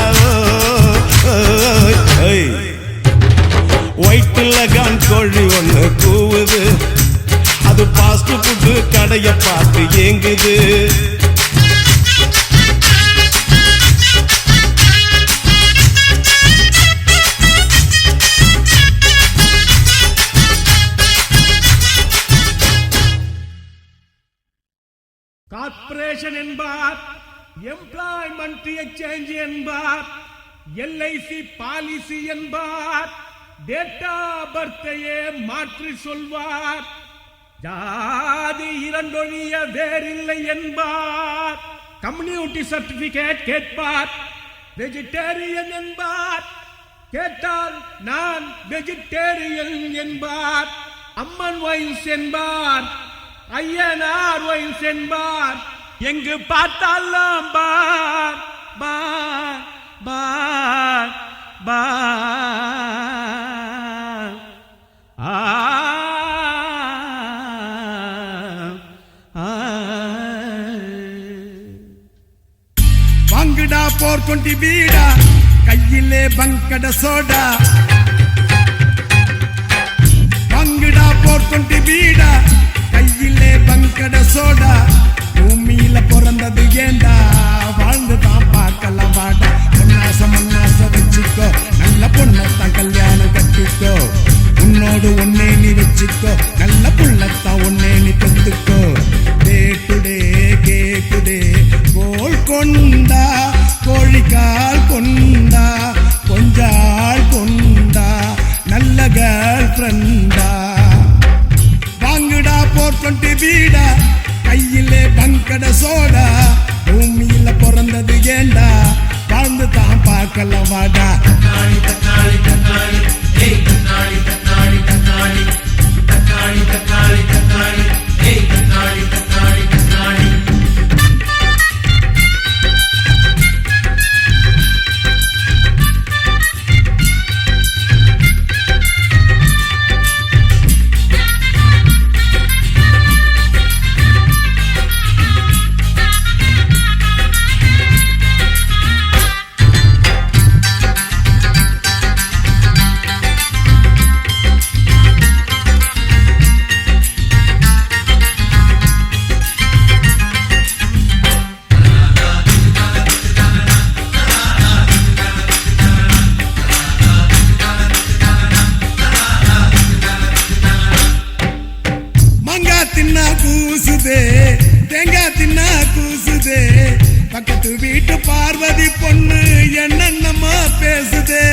வயிற்றுல கான் கோழி ஒண்ணு கூவுது, அது ஃபாஸ்ட் ஃபுட்டு கடைய பார்த்து ஏங்குது. கார்ப்பரேஷன் என்பார், எம்ப்ளாய்மெண்ட் எக்ஸ்சேஞ்ச் என்பார், எல்ஐசி பாலிசி என்பார், டேட்டா பர்த்தையே மாற்றி சொல்வார், ஜாதி இரண்டொழிய வேறில்லை என்பார், கம்யூனிட்டி சர்டிபிகேட் கேட்பார், வெஜிடேரியன் என்பார், கேட்டால் நான் வெஜிடேரியன் என்பார், அம்மன் வைன்ஸ் என்பார், ஐயனார் வைன்ஸ் என்பார், எங்கு பார்த்தாலும் பார் பார் பார் பார். வாங்குடா 420 பீடா, கையிலே பங்கட சோடா. வாங்குடா 420 பீடா, கையிலே பங்கட சோடா. பூமியில பிறந்தது ஏண்டா, வாழ்ந்துதான் பார்க்கலாம் வாடா. பொன்னாச மண்ணாச வச்சுக்கோ, நல்ல பொண்ணு மாடு ஒன்னே நீ வச்சுக்கோ, நல்ல புள்ளத்தான் ஒன்னே நீ பெத்துக்கோ. டே டுடே கேக்குதே கோல் கொண்டா, கோழிக்கால் கொண்டா, கொஞ்சாள் கொண்டா, நல்ல கேர்ள் ஃப்ரெண்டா. வாங்குடா 420 பீடா, கையிலே பங்கட சோடா, பூமியில பிறந்தது ஏண்டா, வாழ்ந்து தான் பார்க்கலாம் வாடா. தக்காளி தக்காளி தக்காளி ஏய் தக்காளி தக்காளி தக்காளி தக்காளி தக்காளி தக்காளி ஏய் தக்காளி தக்காளி தக்காளி. தேங்காய் தின்னா கூசுதே, பக்கத்து வீட்டு பார்வதி பொண்ணு என்னென்னமா பேசுதே.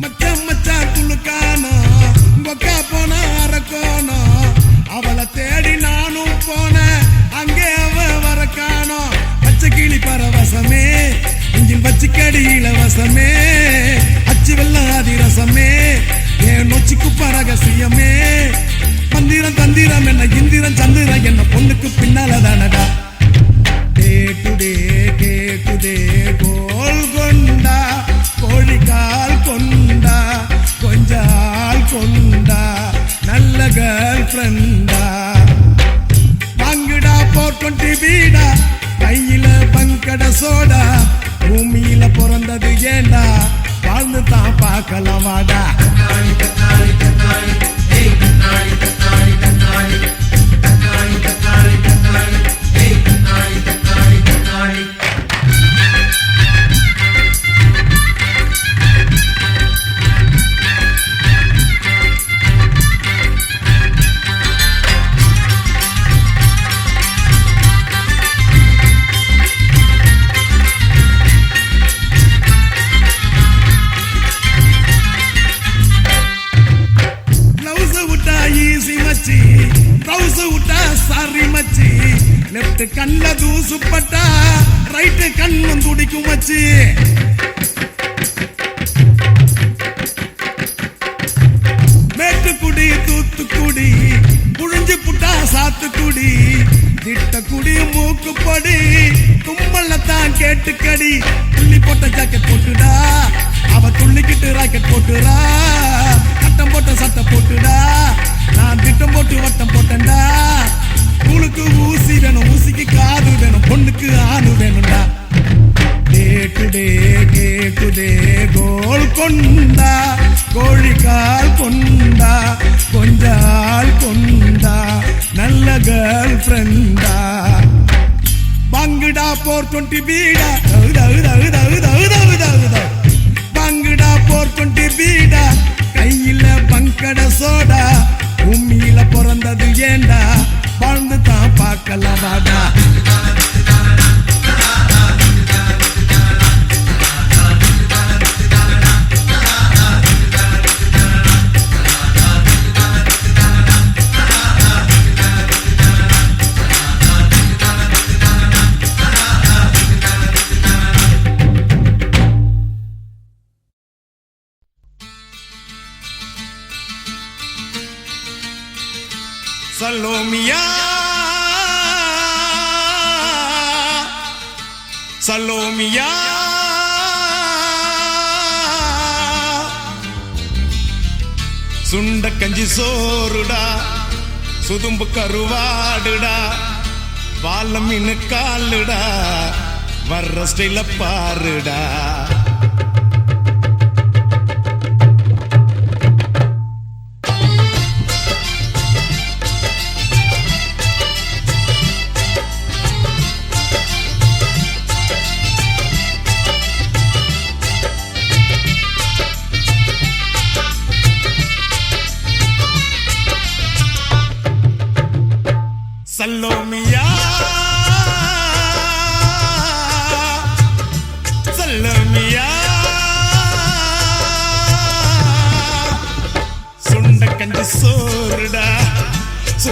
மச்சான் மச்சான் குளுக்கானோ, கொக்கா போனா அரக்கோனோ, அவளை தேடி நானும் போனேன், அங்கே அவ வரக்கானோ. பச்சை கிளி பரவசமே, இஞ்சில் வச்சு கடி இலவசமே, அச்சு வெள்ளம் அதிரசமே, என் நொச்சிக்கு பரகசியமே. மந்திரம் தந்திரம் என்ன இந்திரம் சந்திரம் என்ன பொண்ணுக்கு பின்னால தானடா. டே டுடே கேக்குதே கோல் கொண்டா, கோழிக்கால் கொண்டா, கொஞ்சால் கொண்டா, நல்ல கேர்ள் ஃப்ரெண்டா. வாங்குடா 420 பீடா, கையில பங்கட சோடா, பூமியில பிறந்தது ஏண்டா, வாழ்ந்து தான் பார்க்கலாம் வாடா. தக்காளி தக்காளி தக்காளி ஏய் தக்காளி தக்காளி தக்காளி தக்காளி தக்காளி தக்காளி ஏய் தக்காளி தக்காளி தக்காளி. லெப்ட் கண்ல தூசு பட்டா ரைட் கண்ணும் துடிக்கும் மச்சி. மேட்டுக்குடி தூத்துக்குடி புழிஞ்சு புட்டா சாத்துக்குடி, திட்டக்குடி மூக்குப்படி தும்மல்லத்தான் கேட்டுக்கடி. துள்ளி போட்ட ஜாக்கெட் போட்டுடா, அவ துள்ளிக்கிட்டு ராக்கெட் போட்டுடா, கட்டம் போட்ட சட்டை போட்டுடா, நான் திட்டம் போட்டு வட்டம் போட்டேன்டா. உனக்கு ஊசி வேணும், ஊசிக்கு காது வேணும், பொண்ணுக்கு ஆணு வேணும்டா. டே டுடே கேக்குதே கோல் கொண்டா, கோழிக்கால் கொண்டா, கொஞ்சால் கொண்டா, நல்ல கேர்ள் ஃப்ரெண்டா. பங்குடா 420 பீடா, பங்குடா 420 பீடா, கையில பங்கட சோடா, பூமியில பிறந்தது ஏண்டா, வாழ்ந்து தான் பார்க்கலாம் வாடா. சலோமியா சலோமியா சுண்ட கஞ்சி சோறுடா, சுதும்பு கருவாடுடா, வாழ மீன் காலுடா, வர்ற ஸ்டைல பாருடா.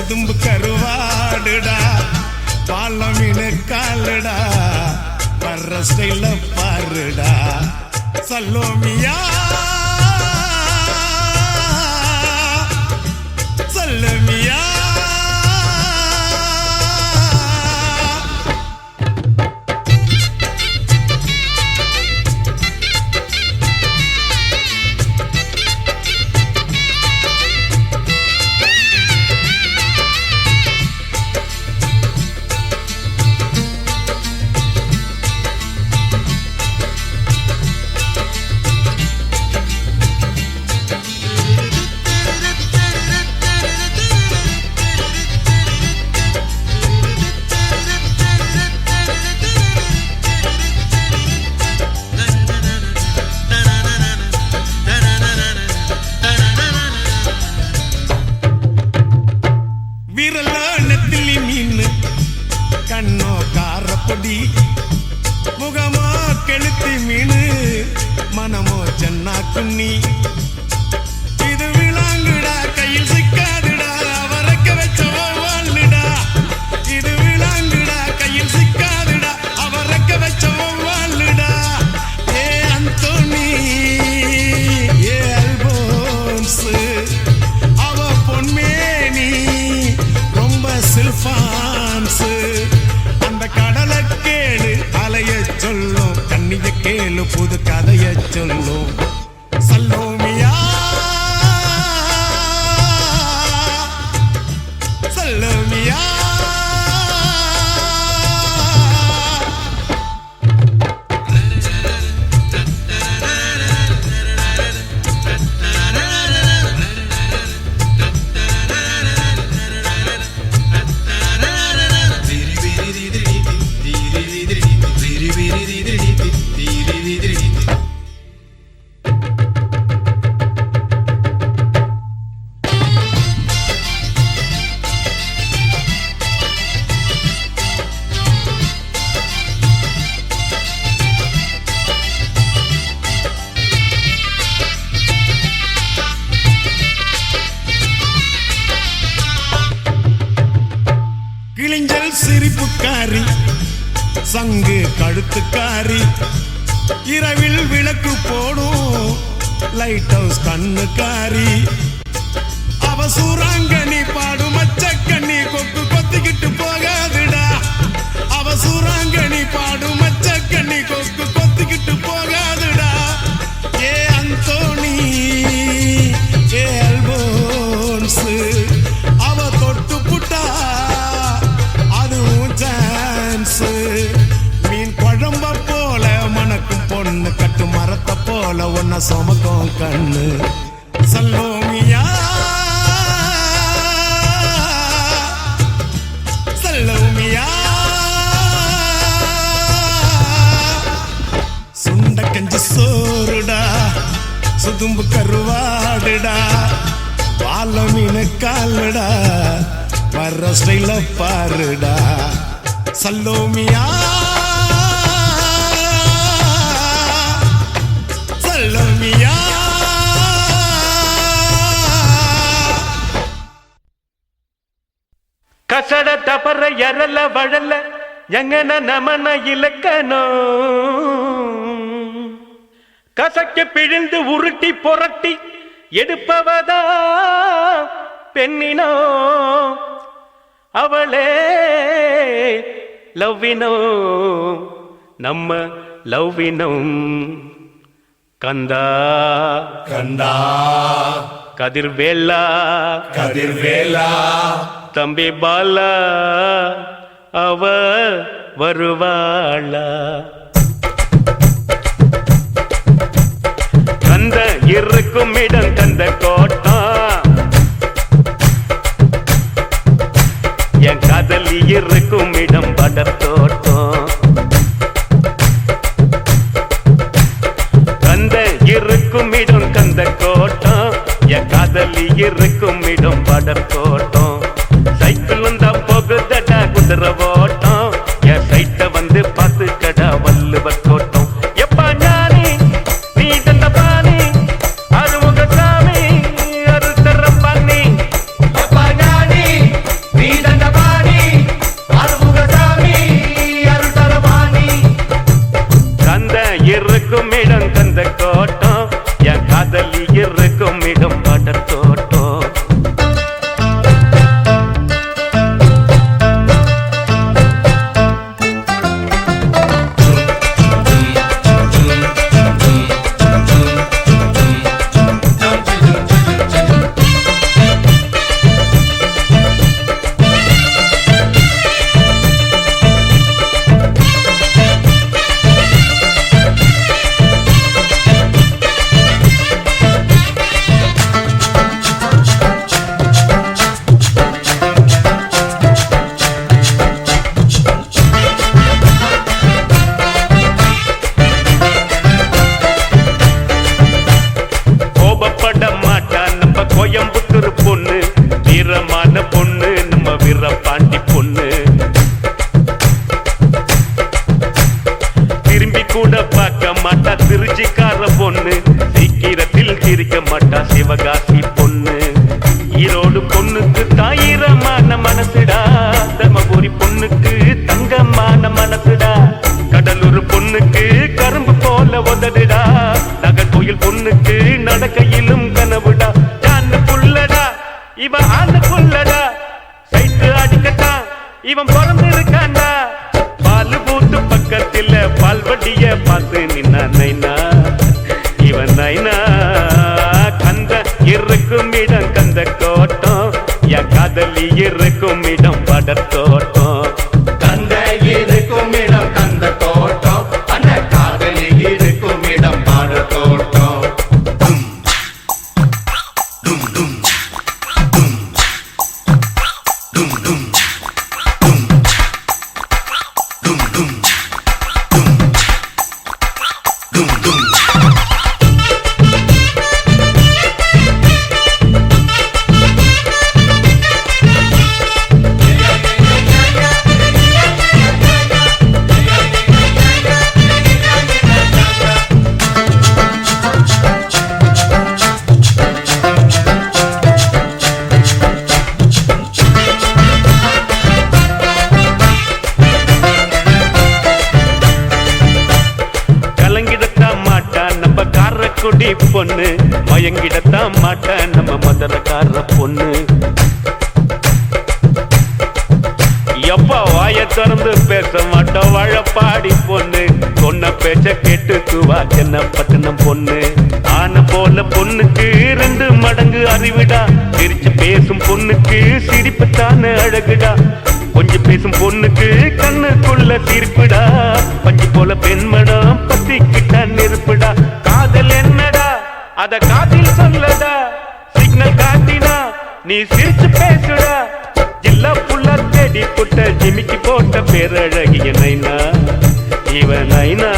சுதும்பு கருவாடுடா பாலமீனு காலுடா வர்ற ஸ்டைல பாருடா சல்லோமியா சல்லமியா கண்ணோ காரப்பொடி முகமோ கெளுத்தி மீனு மனமோ சென்னா குன்னி இது விளாங்குடா கையில் சிக்காதுடா அவரக்க வச்ச வாழ்டா இது விளாங்குடா கையில் சிக்காதுடா அவரக்க வச்ச வாழ்டா ஏ அந்தோனி ஏ அல்போன்ஸ் அவ பொன்மேனி ரொம்ப சில்பான்ஸ் கடலை கேளு அலைய சொல்லும் கண்ணிய கேளு புது கதைய சொல்லும் சல்லோமியா சல்லோமியா கிழிஞ்சல் சிரிப்புக்காரி சங்கு கழுத்துக்காரி இரவில் விளக்கு போடும் லைட் ஹவுஸ் கண்ணுக்காரி அவ சூறாங்கண்ணி பாடும் மச்சக்கண்ணி கொக்கு கொத்திக்கிட்டு போகாதுடா அவ சூறாங்கண்ணி பாடும் மச்சக்கண்ணி கொக்கு கொத்திக்கிட்டு போகாதுடா ஏ அந்தோனி ஏ அல்போன்ஸ் அவ தொட்டு புட்டா மீன் குழம்ப போல மணக்கும் பொண்ணு கட்டு மரத்தை போல ஒன்ன சுமக்கும் கண்ணு சல்லோமியா சல்லோமியா சுண்ட கஞ்சி சோறுடா சுதும்பு கருவாடுடா பால மீனு காலுடா வர்ற ஸ்டைல பாருடா சல்லோமியா சல்லோமியா ಕಸಡ ತಪರ ಎರಲ ಬಡಲ ಎಂಗನ ನಮನ ಇಲಕ್ಕನೋ கசக்க பிழிந்து உருட்டி புரட்டி எடுப்பவதா பெண்ணினோ அவளே லவ்வினோ நம்ம லவ்வினம் கந்தா கண்டா கதிர்வேலா கதிர்வேலா தம்பி பாலா அவ வருவாளா கந்த இருக்கும் இடம் கந்த கோட்டம் என் காதலி இருக்கும் இடம் படத்தோட்டம் கந்த இருக்கும் இடம் கந்த கோட்டம் என் காதலி இருக்கும் இடம் படத்தோட்டம் சைக்கிள் தான் போகுதடா குதிரை ஓட்டம் என் சைட்ட வந்து பார்த்து கடா வள்ளுவர் தோட்டம் எப்பா ஞானி நீ தந்த பாணி அருமுக சாமி அருத்தர பண்ணி எப்பா ஞானி இருக்கும் இடம் கந்த கோட்டம் என் காதலி இருக்கும் இடம் படர் தோட்டம் கோயம்புத்தூர் பொண்ணு வீரமான பொண்ணு நம்ம வீரபாண்டி பொண்ணு திரும்பி கூட பார்க்க மாட்டா திருச்சிக்கார பொண்ணு சீக்கிரத்தில் சிரிக்க மாட்டா சிவகாசி பொண்ணு ஈரோடு பொண்ணுக்கு தாயிரமான மனசுடா தர்மபுரி பொண்ணுக்கு தங்கமான மனசுடா கடலூர் பொண்ணுக்கு கரும்பு போல உதடுடா நகர்கோயில் பொண்ணுக்கு நடக்கையிலும் கனவுடா இவன் ஆண்டுக்குள்ளடா சைட்டு அடிக்கட்டான் இவன் பிறந்து இருக்காண்டா பால் பூத்து பக்கத்தில் பால்வடிய பார்த்து நின்னா நைனா இவன் நைனா கந்த இருக்கும் இடம் கந்த கோட்டம் என் காதலி இருக்கும் இடம் படர் தோட்டம் கந்த இருக்கும் இடம் கந்த கோட்டம் அந்த காதலி இருக்கும் இடம் படர் தோட்டம் குடி பொண்ணு மயங்கிடத்தான் மாட்டேன் நம்ம மதுரக்கார பொண்ணு எப்ப வாய திறந்து பேச மாட்டோம் வாழப்பாடி பொண்ணு சொன்ன பேச்ச கேட்டுக்குவா சென்ன பட்டணம் பொண்ணு ஆன போல பொண்ணுக்கு 2 மடங்கு அறிவிடா சிரிச்சு பேசும் பொண்ணுக்கு சிரிப்பு தானே அழகுடா கொஞ்சம் பேசும் பொண்ணுக்கு கண்ணுக்குள்ள சிரிப்புடா பஞ்சு போல பெண்மடம் பத்திக்கிட்ட நெருப்புடா காதல் என்னடா அத காதில் சொல்லடா சிக்னல் காட்டினா நீ சிரிச்சு பேசுடா ஜில்லா புள்ள தேடி புட்ட ஜிமிக்கி போட்ட பேரழகிய நைனா இவன் நைனா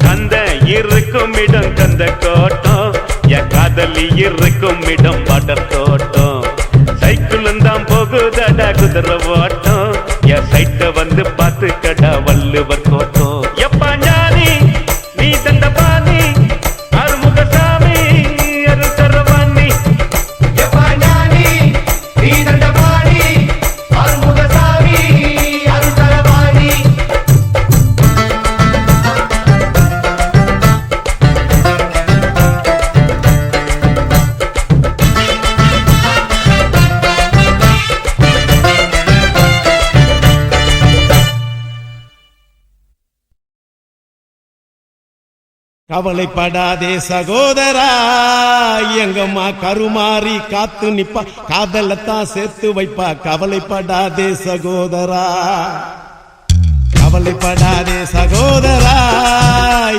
கந்த இருக்கும் இடம் கந்த கோட்டம் என் காதலி இருக்கும் இடம் படர் தோட்டம் சைக்கிளும் தான் போகுதடா குதிரை ஓட்டம் என் சைட்ட வந்து பார்த்து கடா வள்ளுவர் கோட்டம் எப்பா ஞானி நீ தந்த பாணி அருமுகசாமி அருள் தரவாணி எப்பா ஞானி நீ தந்த பாணி அருமுகசாமி அருள் தரவாணி கவலைப்படாதே சகோதரா எங்கம்மா கருமாறி காத்து நிப்பா காதலத்தான் சேர்த்து வைப்பா கவலைப்படாதே சகோதரா கவலைப்படாதே சகோதரா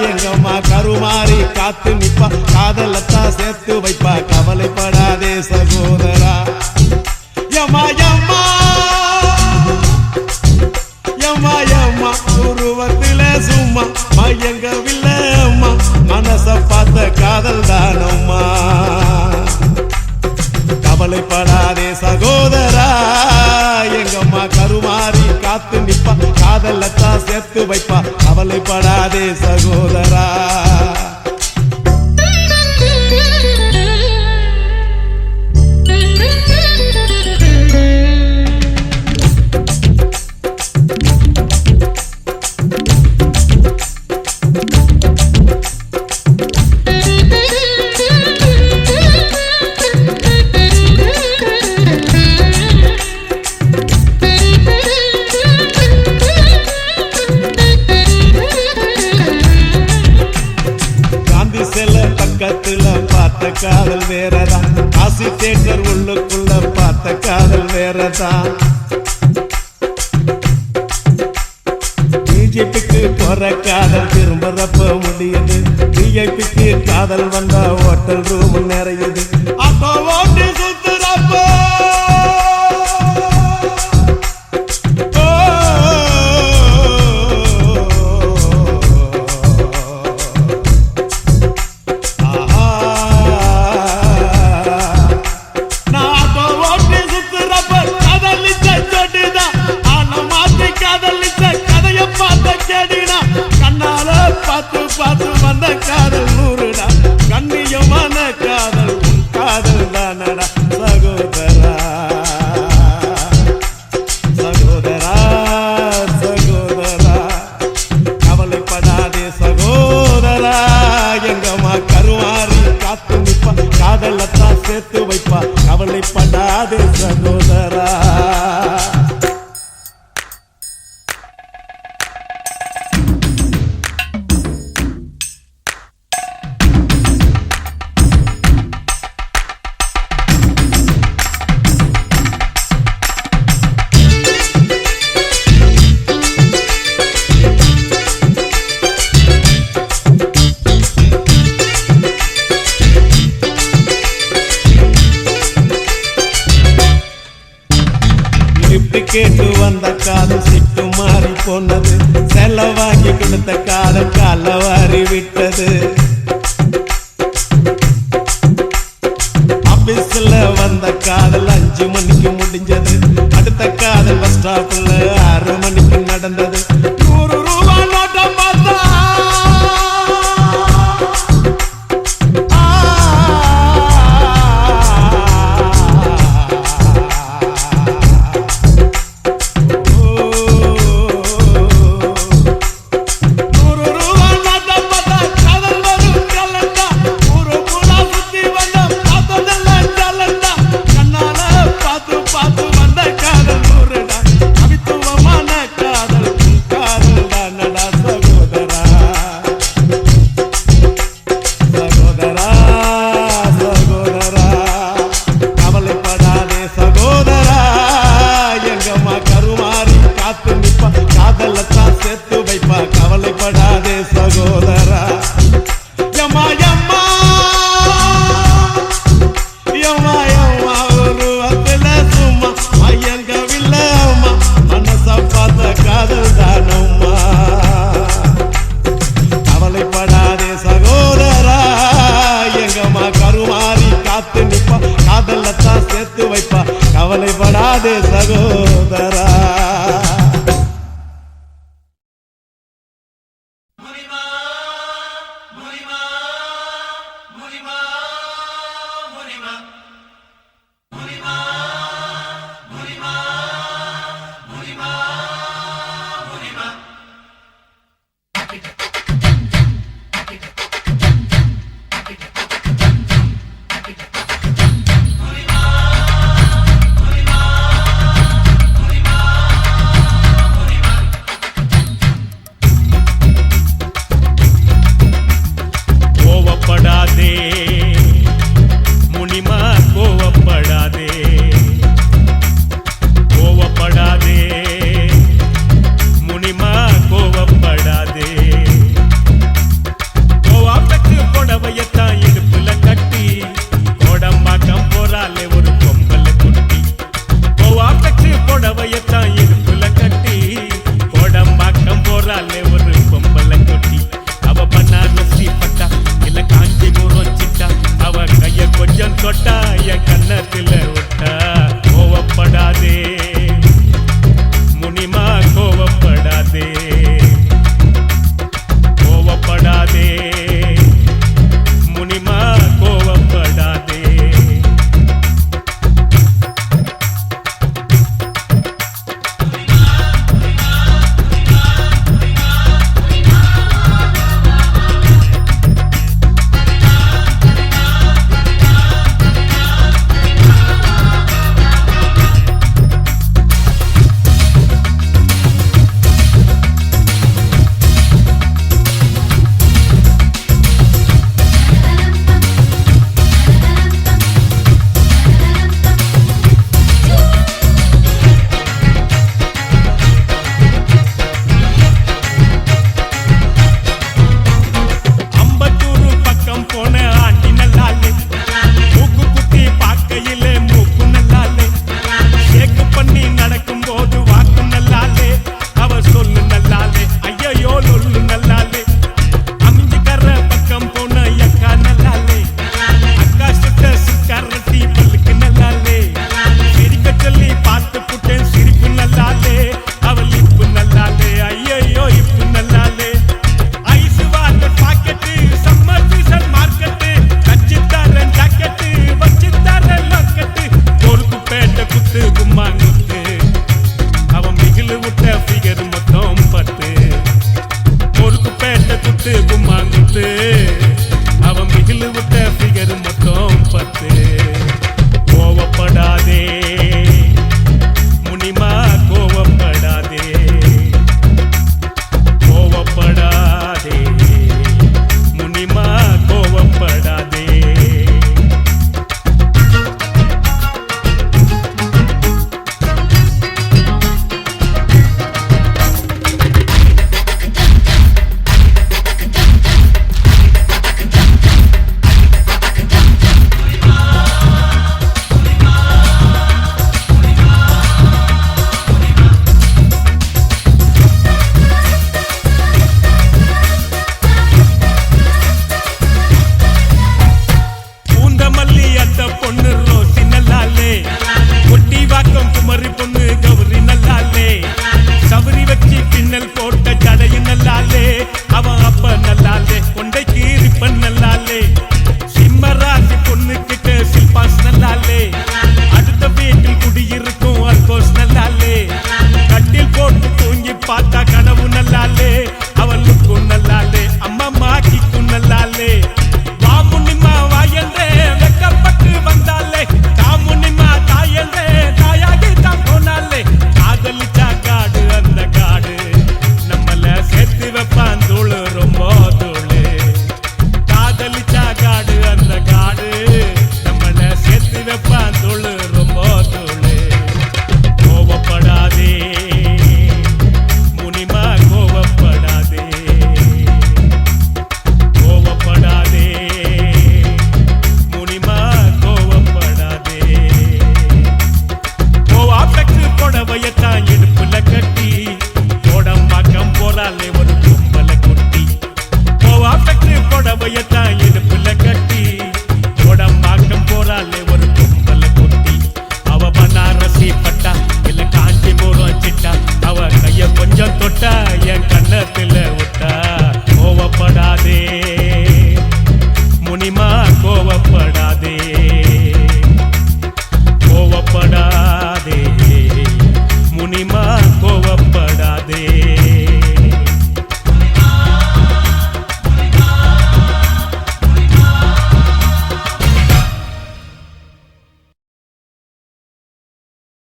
எங்கம்மா கருமாறி காத்து நிப்பா காதலத்தான் சேர்த்து வைப்பா கவலைப்படாதே சகோதரா யம்மா யம்மா யம்மா யம்மா உருவத்தில சும்மா மயங்கவில்லை அம்மா மனச பார்த்த காதல் தானம்மா கவலைப்படாதே சகோதரா எங்கம்மா கருமாறி காத்து நிப்பா காதலத்தான் சேர்த்து வைப்பா கவலைப்படாதே சகோதரா பக்கத்துல பார்த்த காதல் வேறதான், காசி தேட்டர் உள்ளுக்குள்ள பார்த்த காதல் வேறதான். பிஜேபிக்கு போற காதல் திரும்புறப்ப முடியுது, பிஜேபிக்கு காதல் வந்தா ஹோட்டல் ரூம் நிறையுது. அப்போ ஓட்டி சுத்துறப்ப பார்த்து வந்த காதல் நூறுடா, கண்ணியமான காதல் காதல் தானடா. சகோதரா சகோதரா சகோதரா கவலைப்படாதே சகோதரா, எங்கம்மா கருமாறி காத்து நிப்பா, காதலத்தான் சேர்த்து வைப்பா, கவலைப்படாதே சகோதரா. கேட்டு வந்த காதல் சிட்டு மாறி போனது, செலவாங்கி கொடுத்த காதல் காலவாரி விட்டது. ஆபீஸ்ல வந்த காதல் 5 மணிக்கு முடிஞ்சது, அடுத்த காதல் பஸ் ஸ்டாப்ல 6 மணிக்கு நடந்தது. 100 ரூபாய் நோட்டம் பார்த்தா கவலைப்படாதே சகோதரா. யம்மா யம்மா யம்மா யம்மா ஒரு வத்துல சும்மா மயங்கவில்லை அம்மா, மனச பார்த்த காதல் தானம்மா. கவலைப்படாதே சகோதரா, எங்கம்மா கருமாறி காத்து நிப்பா, காதலத்தான் சேர்த்து வைப்பா, கவலைப்படாதே சகோதரா.